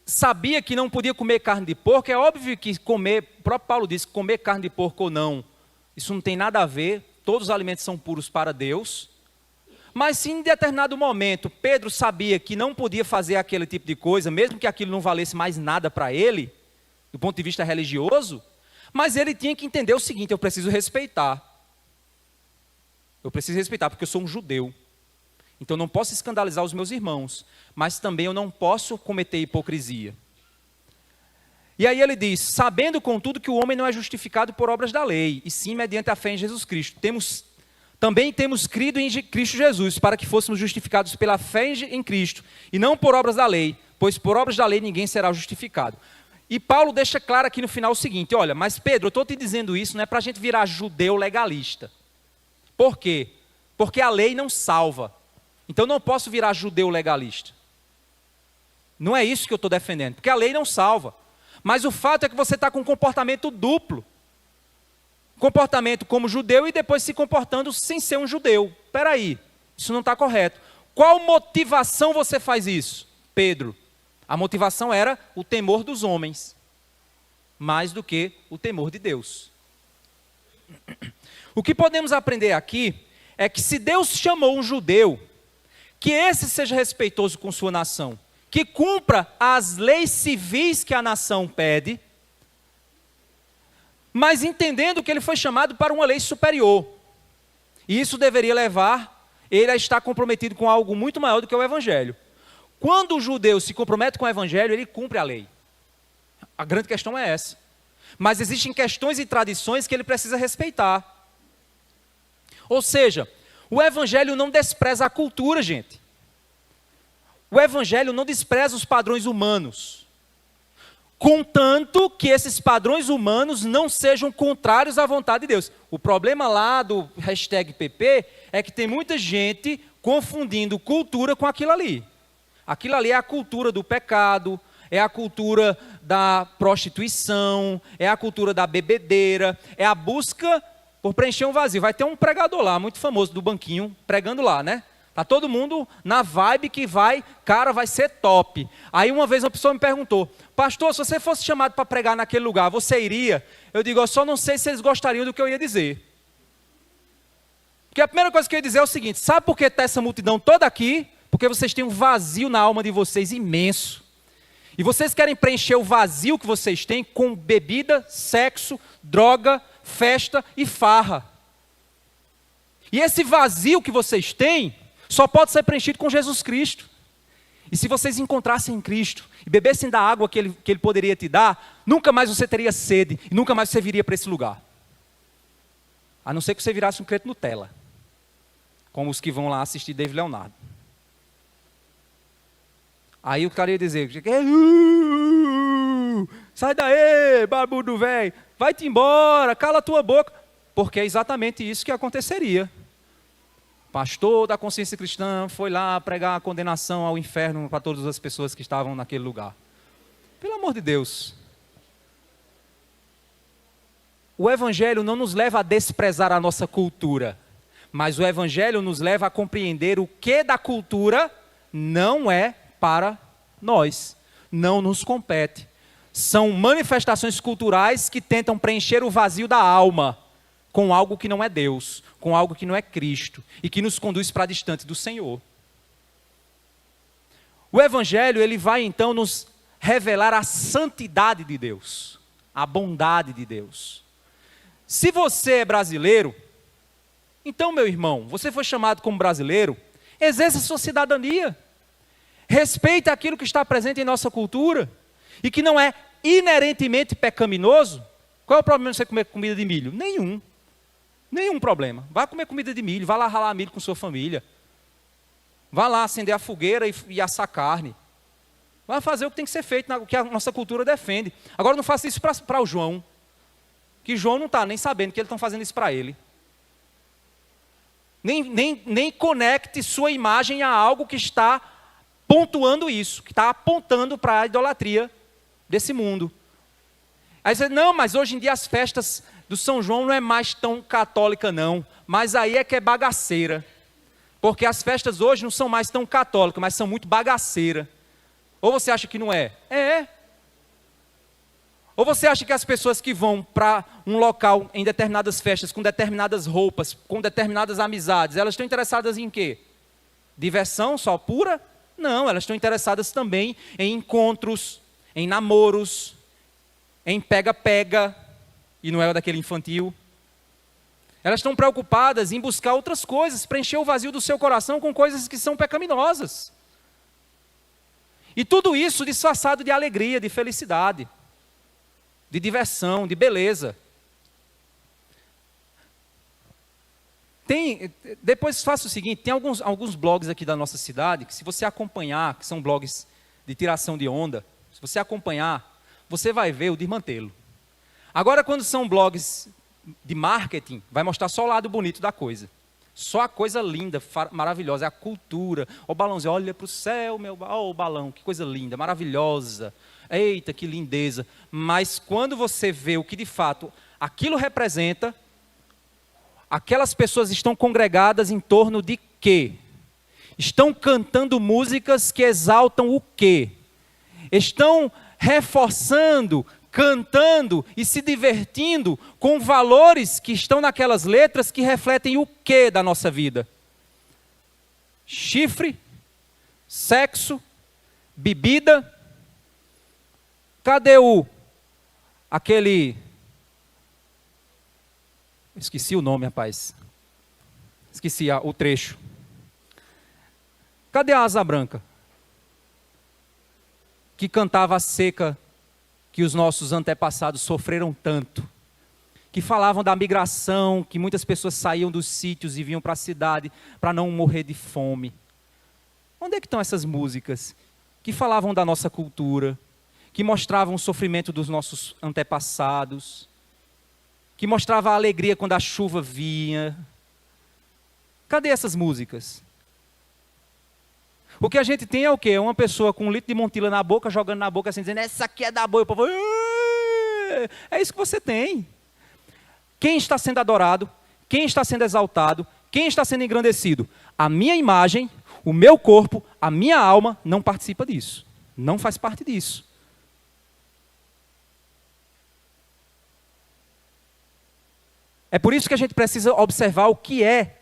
sabia que não podia comer carne de porco, é óbvio que o próprio Paulo disse, comer carne de porco ou não, isso não tem nada a ver. Todos os alimentos são puros para Deus. Mas se em determinado momento Pedro sabia que não podia fazer aquele tipo de coisa, mesmo que aquilo não valesse mais nada para ele, do ponto de vista religioso, mas ele tinha que entender o seguinte, eu preciso respeitar porque eu sou um judeu, Então eu não posso escandalizar os meus irmãos, mas também eu não posso cometer hipocrisia. E aí ele diz, sabendo contudo que o homem não é justificado por obras da lei, e sim mediante a fé em Jesus Cristo. Também temos crido em Cristo Jesus, para que fôssemos justificados pela fé em Cristo, e não por obras da lei, pois por obras da lei ninguém será justificado. E Paulo deixa claro aqui no final o seguinte, olha, mas Pedro, eu estou te dizendo isso, não é para a gente virar judeu legalista. Por quê? Porque a lei não salva. Então eu não posso virar judeu legalista. Não é isso que eu estou defendendo, porque a lei não salva. Mas o fato é que você está com um comportamento duplo. Comportamento como judeu e depois se comportando sem ser um judeu. Espera aí, isso não está correto. Qual motivação você faz isso? Pedro, a motivação era o temor dos homens, mais do que o temor de Deus. O que podemos aprender aqui é que se Deus chamou um judeu, que esse seja respeitoso com sua nação, que cumpra as leis civis que a nação pede, mas entendendo que ele foi chamado para uma lei superior. E isso deveria levar ele a estar comprometido com algo muito maior do que o evangelho. Quando o judeu se compromete com o evangelho, ele cumpre a lei. A grande questão é essa. Mas existem questões e tradições que ele precisa respeitar. Ou seja, o evangelho não despreza a cultura, gente. O evangelho não despreza os padrões humanos, contanto que esses padrões humanos não sejam contrários à vontade de Deus. O problema lá do #PP é que tem muita gente confundindo cultura com aquilo ali. Aquilo ali é a cultura do pecado, é a cultura da prostituição, é a cultura da bebedeira, é a busca por preencher um vazio. Vai ter um pregador lá, muito famoso, do banquinho, pregando lá, né? Está todo mundo na vibe que vai ser top. Aí uma vez uma pessoa me perguntou, pastor, se você fosse chamado para pregar naquele lugar, você iria? Eu digo, eu só não sei se eles gostariam do que eu ia dizer. Porque a primeira coisa que eu ia dizer é o seguinte, sabe por que está essa multidão toda aqui? Porque vocês têm um vazio na alma de vocês imenso. E vocês querem preencher o vazio que vocês têm com bebida, sexo, droga, festa e farra. E esse vazio que vocês têm só pode ser preenchido com Jesus Cristo. E se vocês encontrassem em Cristo e bebessem da água que Ele poderia te dar, nunca mais você teria sede e nunca mais você viria para esse lugar. A não ser que você virasse um crente Nutella, como os que vão lá assistir David Leonardo. Aí o cara ia dizer, sai daí, barbudo velho, vai-te embora, cala a tua boca. Porque é exatamente isso que aconteceria. Pastor da consciência cristã foi lá pregar a condenação ao inferno para todas as pessoas que estavam naquele lugar. Pelo amor de Deus. O evangelho não nos leva a desprezar a nossa cultura, mas o evangelho nos leva a compreender o que da cultura não é para nós, não nos compete. São manifestações culturais que tentam preencher o vazio da alma com algo que não é Deus, com algo que não é Cristo, e que nos conduz para distante do Senhor. O Evangelho, ele vai então nos revelar a santidade de Deus, a bondade de Deus. Se você é brasileiro, então, meu irmão, você foi chamado como brasileiro, exerça a sua cidadania, respeite aquilo que está presente em nossa cultura, e que não é inerentemente pecaminoso. Qual é o problema de você comer comida de milho? Nenhum. Nenhum problema. Vá comer comida de milho, vá lá ralar milho com sua família. Vá lá acender a fogueira e assar carne. Vá fazer o que tem que ser feito, o que a nossa cultura defende. Agora não faça isso para o João, que João não está nem sabendo que eles estão fazendo isso para ele. Nem conecte sua imagem a algo que está pontuando isso, que está apontando para a idolatria desse mundo. Aí você diz, não, mas hoje em dia as festas do São João não é mais tão católica não, mas aí é que é bagaceira, porque as festas hoje não são mais tão católicas, mas são muito bagaceiras. Ou você acha que não é? É. Ou você acha que as pessoas que vão para um local em determinadas festas, com determinadas roupas, com determinadas amizades, elas estão interessadas em quê? Diversão só pura? Não, elas estão interessadas também em encontros, em namoros, em pega-pega, e não é daquele infantil. Elas estão preocupadas em buscar outras coisas, preencher o vazio do seu coração com coisas que são pecaminosas. E tudo isso disfarçado de alegria, de felicidade, de diversão, de beleza. Depois faça o seguinte, tem alguns blogs aqui da nossa cidade, que se você acompanhar, que são blogs de tiração de onda, se você acompanhar, você vai ver o desmantelo. Agora, quando são blogs de marketing, vai mostrar só o lado bonito da coisa. Só a coisa linda, maravilhosa, é a cultura. O balãozinho, olha para o céu, o balão, que coisa linda, maravilhosa. Eita, que lindeza. Mas quando você vê o que de fato aquilo representa, aquelas pessoas estão congregadas em torno de quê? Estão cantando músicas que exaltam o quê? Estão reforçando, cantando e se divertindo com valores que estão naquelas letras que refletem o quê da nossa vida? Chifre, sexo, bebida. Cadê aquele... Esqueci o nome, rapaz. Esqueci o trecho. Cadê a asa branca? Que cantava a seca que os nossos antepassados sofreram tanto. Que falavam da migração, que muitas pessoas saíam dos sítios e vinham para a cidade para não morrer de fome. Onde é que estão essas músicas? Que falavam da nossa cultura, que mostravam o sofrimento dos nossos antepassados, que mostrava a alegria quando a chuva vinha. Cadê essas músicas? O que a gente tem é o quê? É uma pessoa com 1 litro de Montila na boca, jogando na boca assim, dizendo, essa aqui é da boa. E o povo, é isso que você tem. Quem está sendo adorado? Quem está sendo exaltado? Quem está sendo engrandecido? A minha imagem, o meu corpo, a minha alma não participa disso. Não faz parte disso. É por isso que a gente precisa observar o que é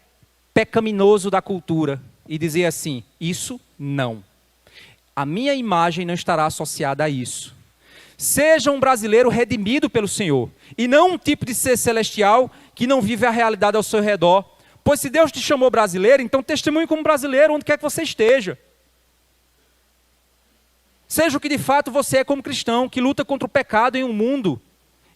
pecaminoso da cultura e dizer assim, isso não. A minha imagem não estará associada a isso. Seja um brasileiro redimido pelo Senhor e não um tipo de ser celestial que não vive a realidade ao seu redor. Pois se Deus te chamou brasileiro, então testemunhe como brasileiro onde quer que você esteja. Seja o que de fato você é como cristão, que luta contra o pecado em um mundo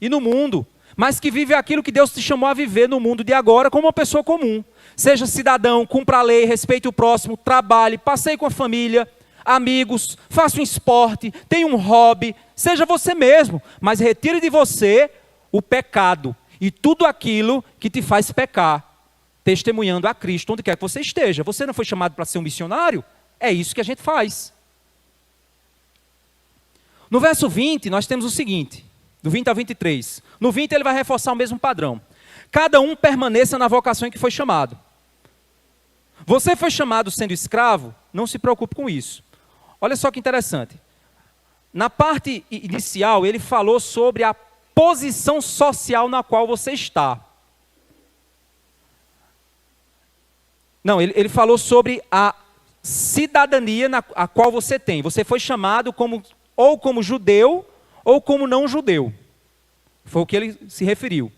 e no mundo, mas que vive aquilo que Deus te chamou a viver no mundo de agora como uma pessoa comum. Seja cidadão, cumpra a lei, respeite o próximo, trabalhe, passeie com a família, amigos, faça um esporte, tenha um hobby, seja você mesmo, mas retire de você o pecado e tudo aquilo que te faz pecar, testemunhando a Cristo onde quer que você esteja. Você não foi chamado para ser um missionário? É isso que a gente faz. No verso 20, nós temos o seguinte, do 20 ao 23. No 20 ele vai reforçar o mesmo padrão. Cada um permaneça na vocação em que foi chamado. Você foi chamado sendo escravo? Não se preocupe com isso. Olha só que interessante. Na parte inicial, ele falou sobre a posição social na qual você está. Não, ele falou sobre a cidadania a qual você tem. Você foi chamado ou como judeu ou como não judeu. Foi o que ele se referiu.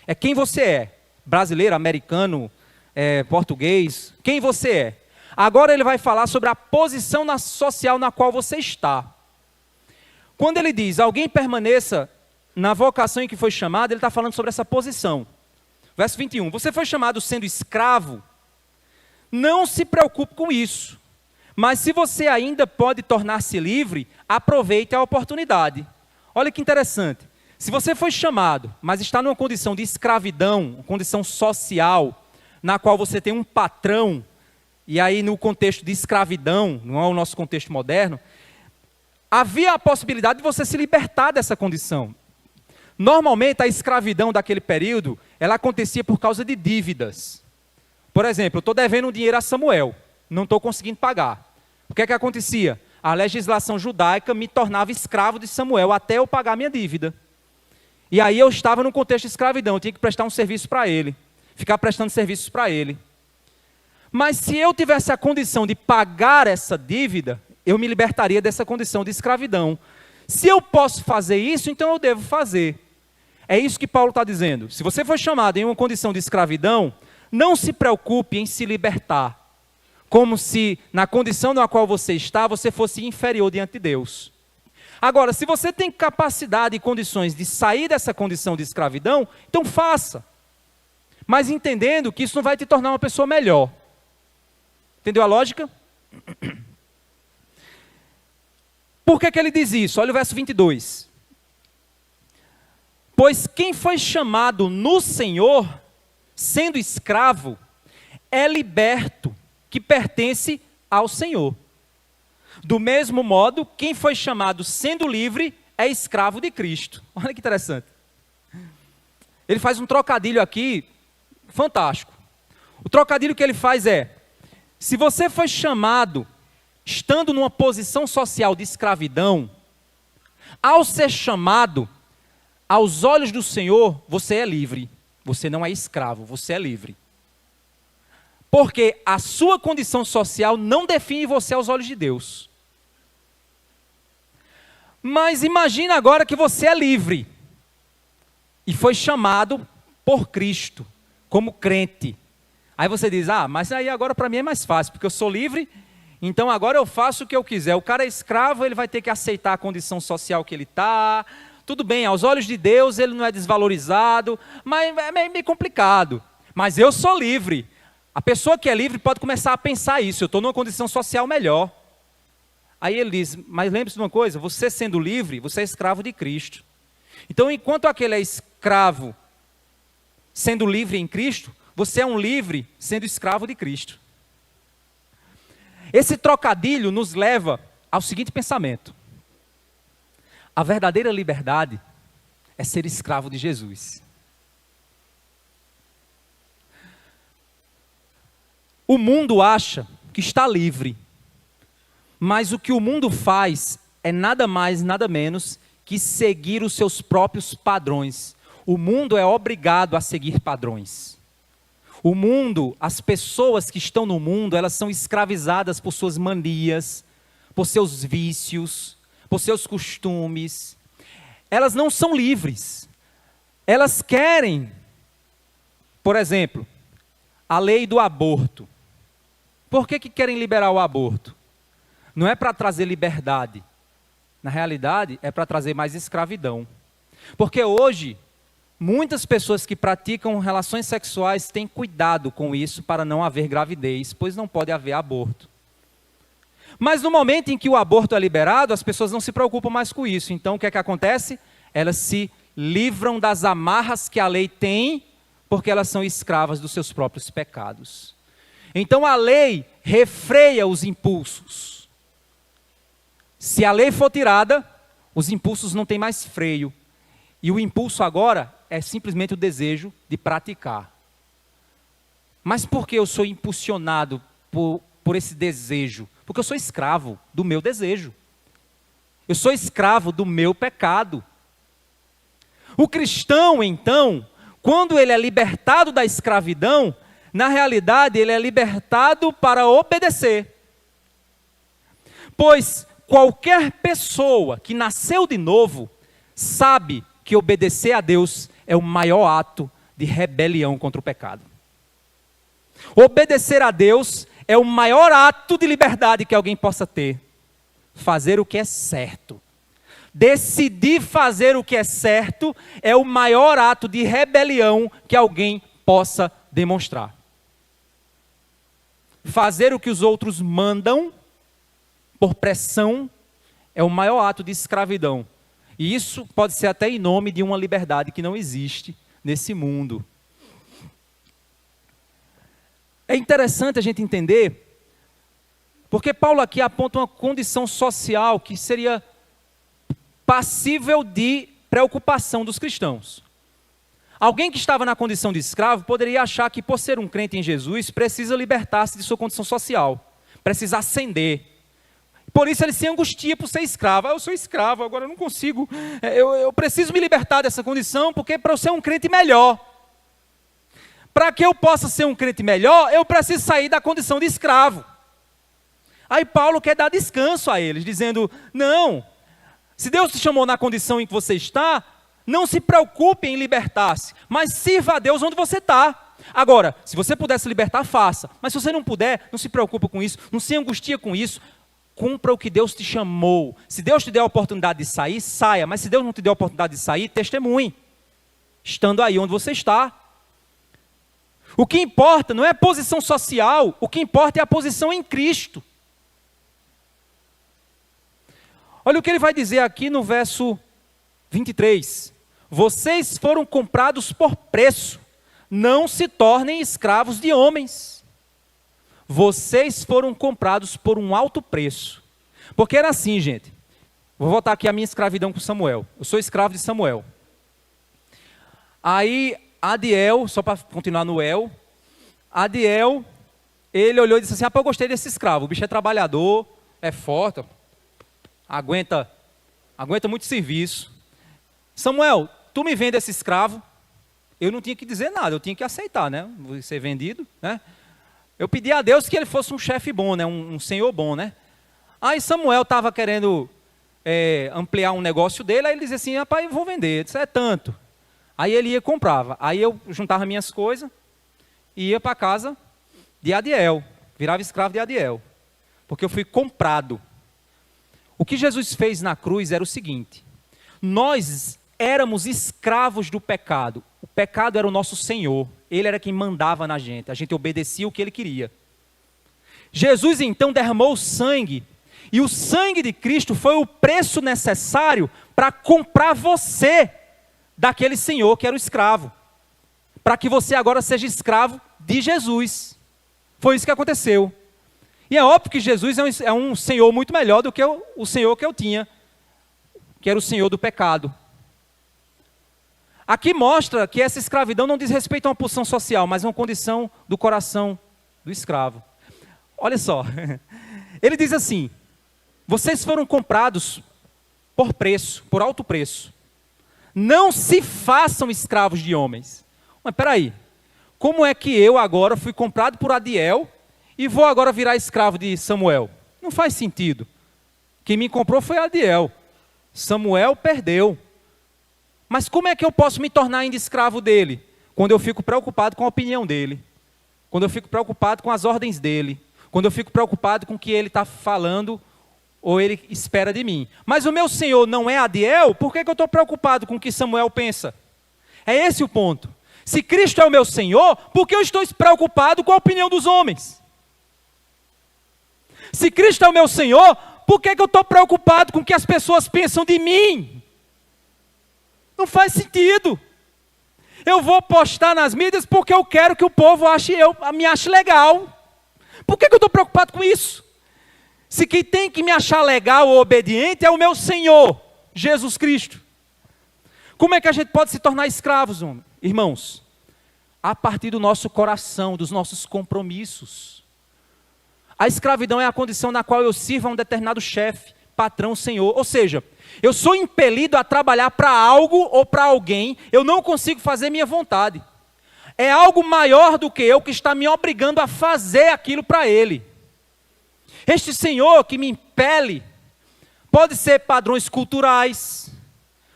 É quem você é. Brasileiro, americano, português. Quem você é. Agora ele vai falar sobre a posição social na qual você está. Quando ele diz, alguém permaneça na vocação em que foi chamado, ele está falando sobre essa posição. Verso 21. Você foi chamado sendo escravo? Não se preocupe com isso. Mas se você ainda pode tornar-se livre, aproveite a oportunidade. Olha que interessante. Se você foi chamado, mas está numa condição de escravidão, uma condição social, na qual você tem um patrão, e aí no contexto de escravidão, não é o nosso contexto moderno, havia a possibilidade de você se libertar dessa condição. Normalmente a escravidão daquele período, ela acontecia por causa de dívidas. Por exemplo, eu estou devendo um dinheiro a Samuel, não estou conseguindo pagar. O que é que acontecia? A legislação judaica me tornava escravo de Samuel até eu pagar minha dívida. E aí eu estava num contexto de escravidão, eu tinha que prestar um serviço para ele, ficar prestando serviços para ele. Mas se eu tivesse a condição de pagar essa dívida, eu me libertaria dessa condição de escravidão. Se eu posso fazer isso, então eu devo fazer. É isso que Paulo está dizendo. Se você foi chamado em uma condição de escravidão, não se preocupe em se libertar, como se na condição na qual você está, você fosse inferior diante de Deus. Agora, se você tem capacidade e condições de sair dessa condição de escravidão, então faça. Mas entendendo que isso não vai te tornar uma pessoa melhor. Entendeu a lógica? Por que ele diz isso? Olha o verso 22. Pois quem foi chamado no Senhor, sendo escravo, é liberto, que pertence ao Senhor. Do mesmo modo, quem foi chamado sendo livre, é escravo de Cristo. Olha que interessante. Ele faz um trocadilho aqui, fantástico. O trocadilho que ele faz é, se você foi chamado, estando numa posição social de escravidão, ao ser chamado, aos olhos do Senhor, você é livre. Você não é escravo, você é livre. Porque a sua condição social não define você aos olhos de Deus. Mas imagina agora que você é livre. E foi chamado por Cristo, como crente. Aí você diz, mas aí agora para mim é mais fácil, porque eu sou livre, então agora eu faço o que eu quiser. O cara é escravo, ele vai ter que aceitar a condição social que ele está. Tudo bem, aos olhos de Deus ele não é desvalorizado, mas é meio complicado. Mas eu sou livre. A pessoa que é livre pode começar a pensar isso, eu estou numa condição social melhor. Aí ele diz, mas lembre-se de uma coisa, você sendo livre, você é escravo de Cristo. Então enquanto aquele é escravo sendo livre em Cristo, você é um livre sendo escravo de Cristo. Esse trocadilho nos leva ao seguinte pensamento. A verdadeira liberdade é ser escravo de Jesus. O mundo acha que está livre, mas o que o mundo faz é nada mais, nada menos que seguir os seus próprios padrões. O mundo é obrigado a seguir padrões. O mundo, as pessoas que estão no mundo, elas são escravizadas por suas manias, por seus vícios, por seus costumes. Elas não são livres. Elas querem, por exemplo, a lei do aborto. Por que querem liberar o aborto? Não é para trazer liberdade. Na realidade, é para trazer mais escravidão. Porque hoje, muitas pessoas que praticam relações sexuais têm cuidado com isso para não haver gravidez, pois não pode haver aborto. Mas no momento em que o aborto é liberado, as pessoas não se preocupam mais com isso. Então o que é que acontece? Elas se livram das amarras que a lei tem, porque elas são escravas dos seus próprios pecados. Então a lei refreia os impulsos. Se a lei for tirada, os impulsos não têm mais freio. E o impulso agora é simplesmente o desejo de praticar. Mas por que eu sou impulsionado por esse desejo? Porque eu sou escravo do meu desejo. Eu sou escravo do meu pecado. O cristão, então, quando ele é libertado da escravidão, na realidade ele é libertado para obedecer. Pois qualquer pessoa que nasceu de novo sabe que obedecer a Deus é o maior ato de rebelião contra o pecado. Obedecer a Deus é o maior ato de liberdade que alguém possa ter. Fazer o que é certo. Decidir fazer o que é certo é o maior ato de rebelião que alguém possa demonstrar. Fazer o que os outros mandam, por pressão, é o maior ato de escravidão. E isso pode ser até em nome de uma liberdade que não existe nesse mundo. É interessante a gente entender, porque Paulo aqui aponta uma condição social que seria passível de preocupação dos cristãos. Alguém que estava na condição de escravo poderia achar que por ser um crente em Jesus, precisa libertar-se de sua condição social, precisa ascender. Por isso ele se angustia por ser escravo. Eu sou escravo, agora eu não consigo, eu preciso me libertar dessa condição, porque para eu ser um crente melhor. Para que eu possa ser um crente melhor, eu preciso sair da condição de escravo. Aí Paulo quer dar descanso a eles, dizendo, não, se Deus te chamou na condição em que você está, Não se preocupe em libertar-se, mas sirva a Deus onde você está. Agora, se você puder se libertar, faça. Mas se você não puder, não se preocupe com isso, não se angustia com isso. Cumpra o que Deus te chamou. Se Deus te der a oportunidade de sair, saia. Mas se Deus não te der a oportunidade de sair, testemunhe. Estando aí onde você está. O que importa não é a posição social, o que importa é a posição em Cristo. Olha o que ele vai dizer aqui no verso 23. Vocês foram comprados por preço. Não se tornem escravos de homens. Vocês foram comprados por um alto preço. Porque era assim, gente. Vou voltar aqui à minha escravidão com Samuel. Eu sou escravo de Samuel. Aí, Adiel, só para continuar no El, Adiel, ele olhou e disse assim, eu gostei desse escravo, o bicho é trabalhador, é forte, aguenta muito serviço. Samuel, tu me vende esse escravo? Eu não tinha que dizer nada, eu tinha que aceitar, né? Vou ser vendido, né? Eu pedi a Deus que ele fosse um chefe bom, né? Um senhor bom, né? Aí Samuel estava querendo ampliar um negócio dele, aí ele dizia assim, rapaz, eu vou vender, isso é tanto. Aí ele ia e comprava. Aí eu juntava minhas coisas e ia para a casa de Adiel. Virava escravo de Adiel. Porque eu fui comprado. O que Jesus fez na cruz era o seguinte. Nós éramos escravos do pecado. O pecado era o nosso Senhor. Ele era quem mandava na gente. A gente obedecia o que Ele queria. Jesus então derramou o sangue. E o sangue de Cristo foi o preço necessário para comprar você daquele Senhor que era o escravo. Para que você agora seja escravo de Jesus. Foi isso que aconteceu. E é óbvio que Jesus é um Senhor muito melhor do que o Senhor que eu tinha, que era o Senhor do pecado. Aqui mostra que essa escravidão não diz respeito a uma posição social, mas a uma condição do coração do escravo. Olha só, ele diz assim, vocês foram comprados por preço, por alto preço. Não se façam escravos de homens. Mas peraí, como é que eu agora fui comprado por Adiel e vou agora virar escravo de Samuel? Não faz sentido. Quem me comprou foi Adiel. Samuel perdeu. Mas como é que eu posso me tornar ainda escravo dele? Quando eu fico preocupado com a opinião dele. Quando eu fico preocupado com as ordens dele. Quando eu fico preocupado com o que ele está falando ou ele espera de mim. Mas o meu Senhor não é Adiel, por que eu estou preocupado com o que Samuel pensa? É esse o ponto. Se Cristo é o meu Senhor, por que eu estou preocupado com a opinião dos homens? Se Cristo é o meu Senhor, por que eu estou preocupado com o que as pessoas pensam de mim? Não faz sentido. Eu vou postar nas mídias porque eu quero que o povo me ache legal. Por que eu estou preocupado com isso? Se quem tem que me achar legal ou obediente é o meu Senhor, Jesus Cristo. Como é que a gente pode se tornar escravos, irmãos? A partir do nosso coração, dos nossos compromissos. A escravidão é a condição na qual eu sirvo a um determinado chefe, patrão, senhor. Ou seja, eu sou impelido a trabalhar para algo ou para alguém, eu não consigo fazer minha vontade. É algo maior do que eu que está me obrigando a fazer aquilo para ele. Este Senhor que me impele, pode ser padrões culturais,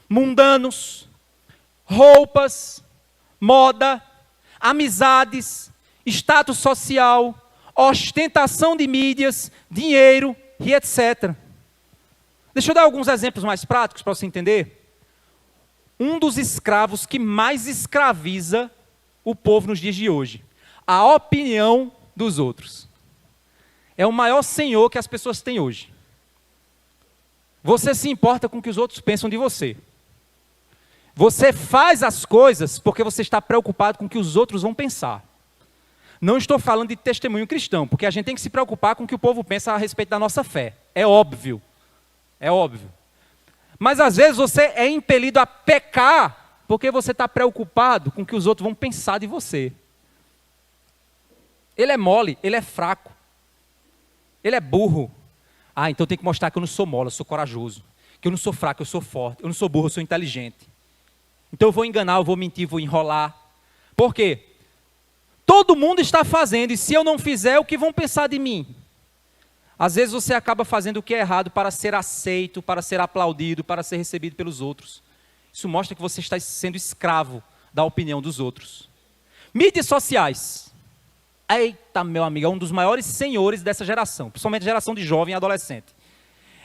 mundanos, roupas, moda, amizades, status social, ostentação de mídias, dinheiro e etc. Deixa eu dar alguns exemplos mais práticos para você entender. Um dos escravos que mais escraviza o povo nos dias de hoje, a opinião dos outros. É o maior senhor que as pessoas têm hoje. Você se importa com o que os outros pensam de você. Você faz as coisas porque você está preocupado com o que os outros vão pensar. Não estou falando de testemunho cristão, porque a gente tem que se preocupar com o que o povo pensa a respeito da nossa fé. É óbvio. É óbvio. Mas às vezes você é impelido a pecar porque você está preocupado com o que os outros vão pensar de você. Ele é mole, ele é fraco. Ele é burro. Ah, então tem que mostrar que eu não sou mole, eu sou corajoso. Que eu não sou fraco, eu sou forte. Eu não sou burro, eu sou inteligente. Então eu vou enganar, eu vou mentir, vou enrolar. Por quê? Todo mundo está fazendo, e se eu não fizer, o que vão pensar de mim? Às vezes você acaba fazendo o que é errado para ser aceito, para ser aplaudido, para ser recebido pelos outros. Isso mostra que você está sendo escravo da opinião dos outros. Mídias sociais. Eita, meu amigo, é um dos maiores senhores dessa geração, principalmente a geração de jovem e adolescente.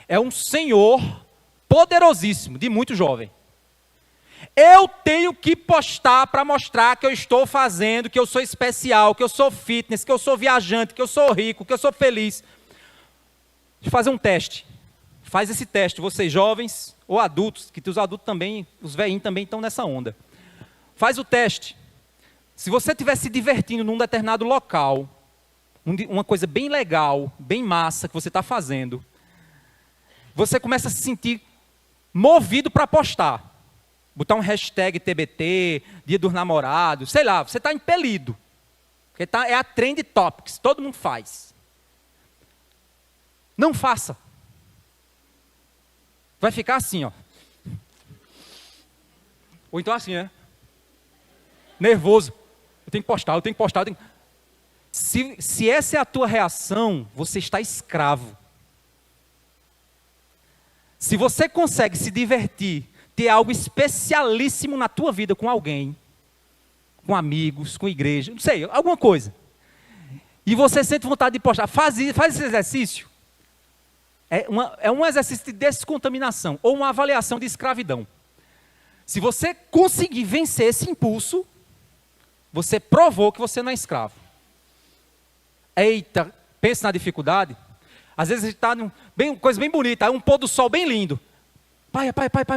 É um senhor poderosíssimo, de muito jovem. Eu tenho que postar para mostrar que eu estou fazendo, que eu sou especial, que eu sou fitness, que eu sou viajante, que eu sou rico, que eu sou feliz. Deixa eu fazer um teste. Faz esse teste, vocês jovens ou adultos, que os adultos também, os velhinhos também estão nessa onda. Faz o teste. Se você estiver se divertindo num determinado local, uma coisa bem legal, bem massa que você está fazendo, você começa a se sentir movido para postar. Botar um hashtag TBT, Dia dos Namorados, sei lá, você está impelido. Porque é a trend topics, todo mundo faz. Não faça. Vai ficar assim, ó. Ou então assim, né? Nervoso. Eu tenho que postar, eu tenho que postar. Eu tenho... Se essa é a tua reação, você está escravo. Se você consegue se divertir, ter algo especialíssimo na tua vida com alguém, com amigos, com igreja, não sei, alguma coisa, e você sente vontade de postar, faz esse exercício. É um exercício de descontaminação, ou uma avaliação de escravidão. Se você conseguir vencer esse impulso, você provou que você não é escravo. Eita, pensa na dificuldade. Às vezes a gente está coisa bem bonita, um pôr do sol bem lindo. Pai,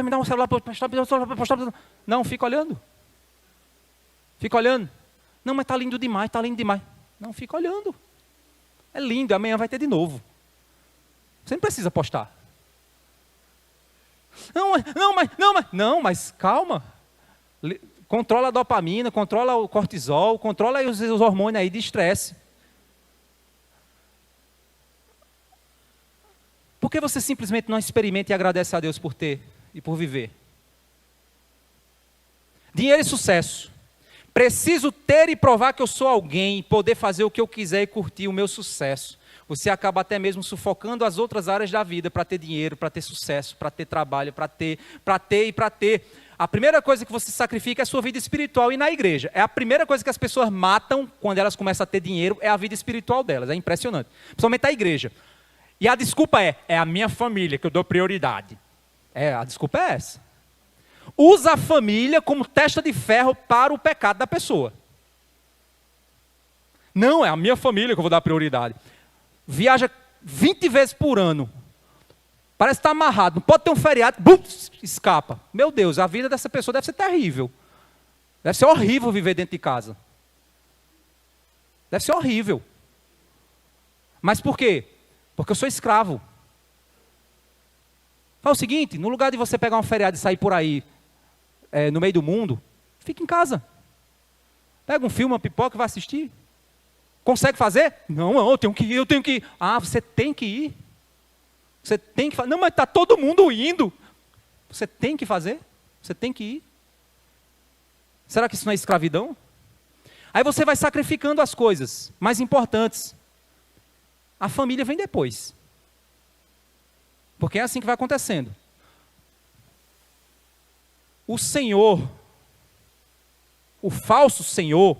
me dá um celular para postar. Não, fica olhando. Fica olhando. Não, mas está lindo demais, está lindo demais. Não, fica olhando. É lindo, amanhã vai ter de novo. Você não precisa postar. Não, mas calma. Controla a dopamina, controla o cortisol, controla os hormônios aí de estresse. Por que você simplesmente não experimenta e agradece a Deus por ter e por viver? Dinheiro e sucesso. Preciso ter e provar que eu sou alguém, poder fazer o que eu quiser e curtir o meu sucesso. Você acaba até mesmo sufocando as outras áreas da vida para ter dinheiro, para ter sucesso, para ter trabalho, para ter. A primeira coisa que você sacrifica é a sua vida espiritual e na igreja. É a primeira coisa que as pessoas matam quando elas começam a ter dinheiro, é a vida espiritual delas. É impressionante. Principalmente a igreja. E a desculpa é a minha família que eu dou prioridade. A desculpa é essa. Usa a família como testa de ferro para o pecado da pessoa. Não, é a minha família que eu vou dar prioridade. Viaja 20 vezes por ano. Parece estar amarrado. Não pode ter um feriado, bum, escapa. Meu Deus, a vida dessa pessoa deve ser terrível. Deve ser horrível viver dentro de casa. Deve ser horrível. Mas por quê? Porque eu sou escravo. Fala o seguinte, no lugar de você pegar um feriado e sair por aí, no meio do mundo, fica em casa. Pega um filme, uma pipoca e vai assistir. Consegue fazer? Não, eu tenho que ir. Ah, você tem que ir. Você tem que fazer. Não, mas está todo mundo indo. Você tem que fazer. Você tem que ir. Será que isso não é escravidão? Aí você vai sacrificando as coisas mais importantes. A família vem depois. Porque é assim que vai acontecendo. O Senhor, o falso Senhor,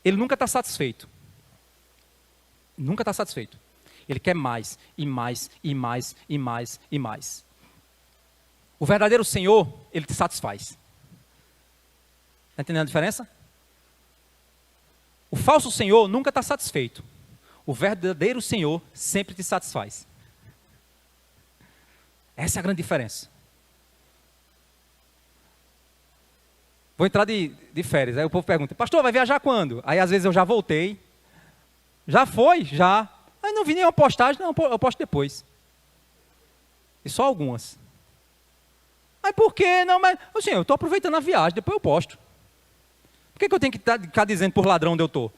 ele nunca está satisfeito. Nunca está satisfeito. Ele quer mais, e mais, e mais, e mais, e mais. O verdadeiro Senhor, ele te satisfaz. Está entendendo a diferença? O falso Senhor nunca está satisfeito. O verdadeiro Senhor sempre te satisfaz. Essa é a grande diferença. Vou entrar de férias. Aí o povo pergunta, pastor, vai viajar quando? Aí às vezes eu já voltei. Já foi, já. Aí não vi nenhuma postagem, não, eu posto depois. E só algumas. Aí por quê? Não, mas assim, eu estou aproveitando a viagem, depois eu posto. Por que eu tenho que ficar dizendo por ladrão onde eu estou?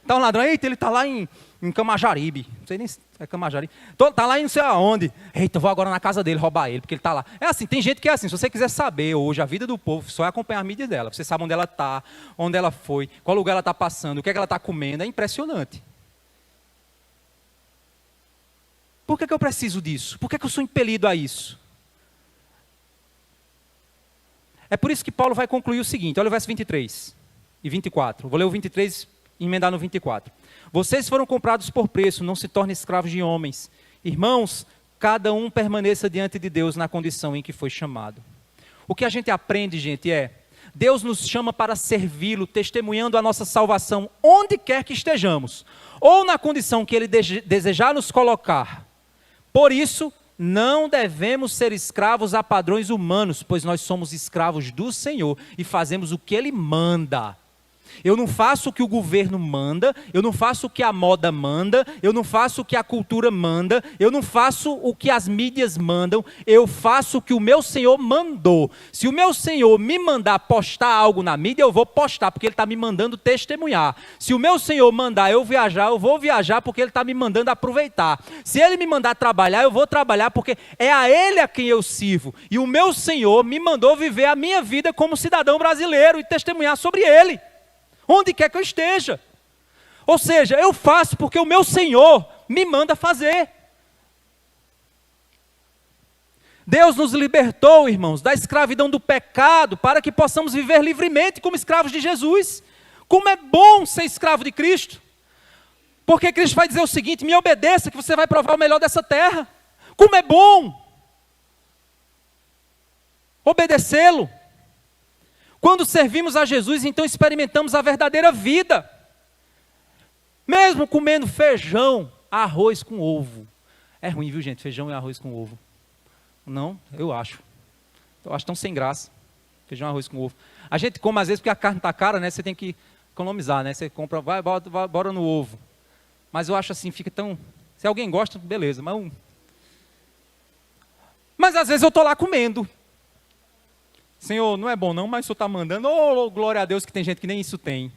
Está um ladrão, eita, ele está lá em Camajaribe. Não sei nem se é Camajaribe. Está lá em não sei aonde. Eita, vou agora na casa dele roubar ele, porque ele está lá. É assim, tem gente que é assim, se você quiser saber hoje a vida do povo, só é acompanhar a mídia dela. Você sabe onde ela está, onde ela foi, qual lugar ela está passando, o que é que ela está comendo. É impressionante. Por que eu preciso disso? Por que eu sou impelido a isso? É por isso que Paulo vai concluir o seguinte, olha o verso 23 e 24. Vou ler o 23 e emendar no 24. Vocês foram comprados por preço, não se tornem escravos de homens. Irmãos, cada um permaneça diante de Deus na condição em que foi chamado. O que a gente aprende, gente, é Deus nos chama para servi-lo, testemunhando a nossa salvação onde quer que estejamos, ou na condição que Ele desejar nos colocar. Por isso, não devemos ser escravos a padrões humanos, pois nós somos escravos do Senhor e fazemos o que Ele manda. Eu não faço o que o governo manda, eu não faço o que a moda manda, eu não faço o que a cultura manda, eu não faço o que as mídias mandam, eu faço o que o meu Senhor mandou. Se o meu Senhor me mandar postar algo na mídia, eu vou postar, porque Ele está me mandando testemunhar. Se o meu Senhor mandar eu vou viajar, porque Ele está me mandando aproveitar. Se Ele me mandar trabalhar, eu vou trabalhar, porque é a Ele a quem eu sirvo. E o meu Senhor me mandou viver a minha vida como cidadão brasileiro e testemunhar sobre Ele, onde quer que eu esteja. Ou seja, eu faço porque o meu Senhor me manda fazer. Deus nos libertou, irmãos, da escravidão do pecado, para que possamos viver livremente como escravos de Jesus. Como é bom ser escravo de Cristo. Porque Cristo vai dizer o seguinte: me obedeça que você vai provar o melhor dessa terra. Como é bom obedecê-lo. Quando servimos a Jesus, então experimentamos a verdadeira vida. Mesmo comendo feijão, arroz com ovo. É ruim, viu, gente? Feijão e arroz com ovo. Não, eu acho. Eu acho tão sem graça. Feijão e arroz com ovo. A gente come às vezes porque a carne está cara, né? Você tem que economizar, né? Você compra, bora no ovo. Mas eu acho assim, fica tão... Se alguém gosta, beleza. Mas às vezes eu estou lá comendo. Senhor, não é bom não, mas o Senhor está mandando. Oh, glória a Deus que tem gente que nem isso tem.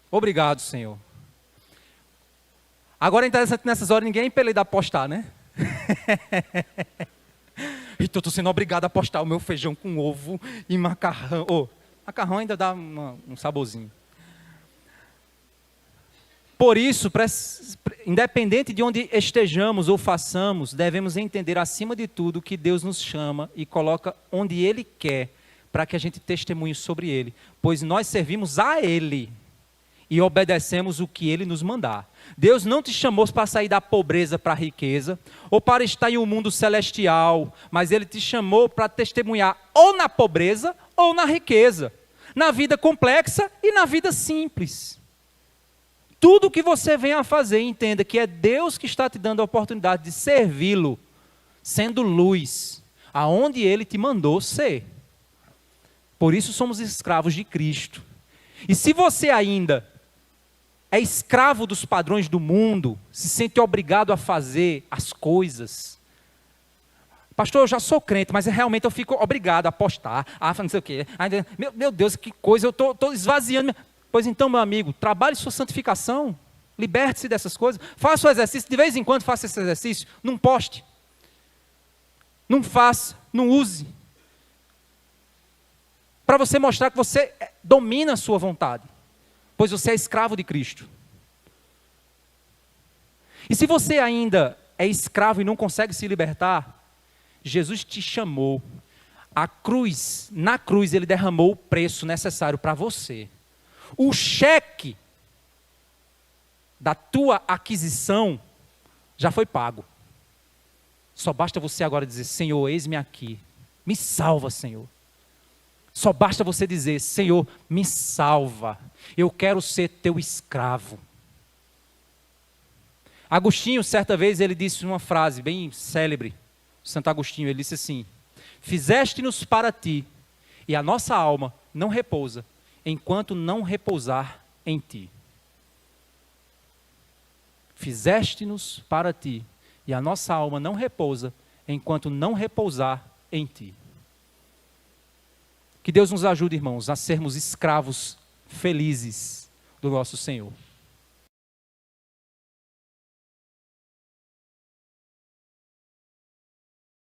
Obrigado, Senhor. Agora é interessante nessas horas, ninguém é impelido a apostar, né? Então eu estou sendo obrigado a apostar o meu feijão com ovo e macarrão. Oh, macarrão ainda dá um saborzinho. Por isso, independente de onde estejamos ou façamos, devemos entender acima de tudo que Deus nos chama e coloca onde Ele quer, para que a gente testemunhe sobre Ele. Pois nós servimos a Ele e obedecemos o que Ele nos mandar. Deus não te chamou para sair da pobreza para a riqueza, ou para estar em um mundo celestial, mas Ele te chamou para testemunhar ou na pobreza ou na riqueza, na vida complexa e na vida simples. Tudo que você venha a fazer, entenda que é Deus que está te dando a oportunidade de servi-lo, sendo luz, aonde Ele te mandou ser. Por isso somos escravos de Cristo. E se você ainda é escravo dos padrões do mundo, se sente obrigado a fazer as coisas. Pastor, eu já sou crente, mas realmente eu fico obrigado a apostar, a não sei o quê. Meu Deus, que coisa, eu estou esvaziando. Pois então, meu amigo, trabalhe sua santificação, liberte-se dessas coisas, faça o exercício, de vez em quando faça esse exercício, não poste, não faça, não use, para você mostrar que você domina a sua vontade, pois você é escravo de Cristo. E se você ainda é escravo e não consegue se libertar, Jesus te chamou, na cruz Ele derramou o preço necessário para você. O cheque da tua aquisição já foi pago. Só basta você agora dizer: Senhor, eis-me aqui. Me salva, Senhor. Só basta você dizer: Senhor, me salva. Eu quero ser teu escravo. Agostinho, certa vez, ele disse uma frase bem célebre. Santo Agostinho, ele disse assim: fizeste-nos para ti, e a nossa alma não repousa enquanto não repousar em ti. Fizeste-nos para ti, e a nossa alma não repousa enquanto não repousar em ti. Que Deus nos ajude, irmãos, a sermos escravos felizes do nosso Senhor.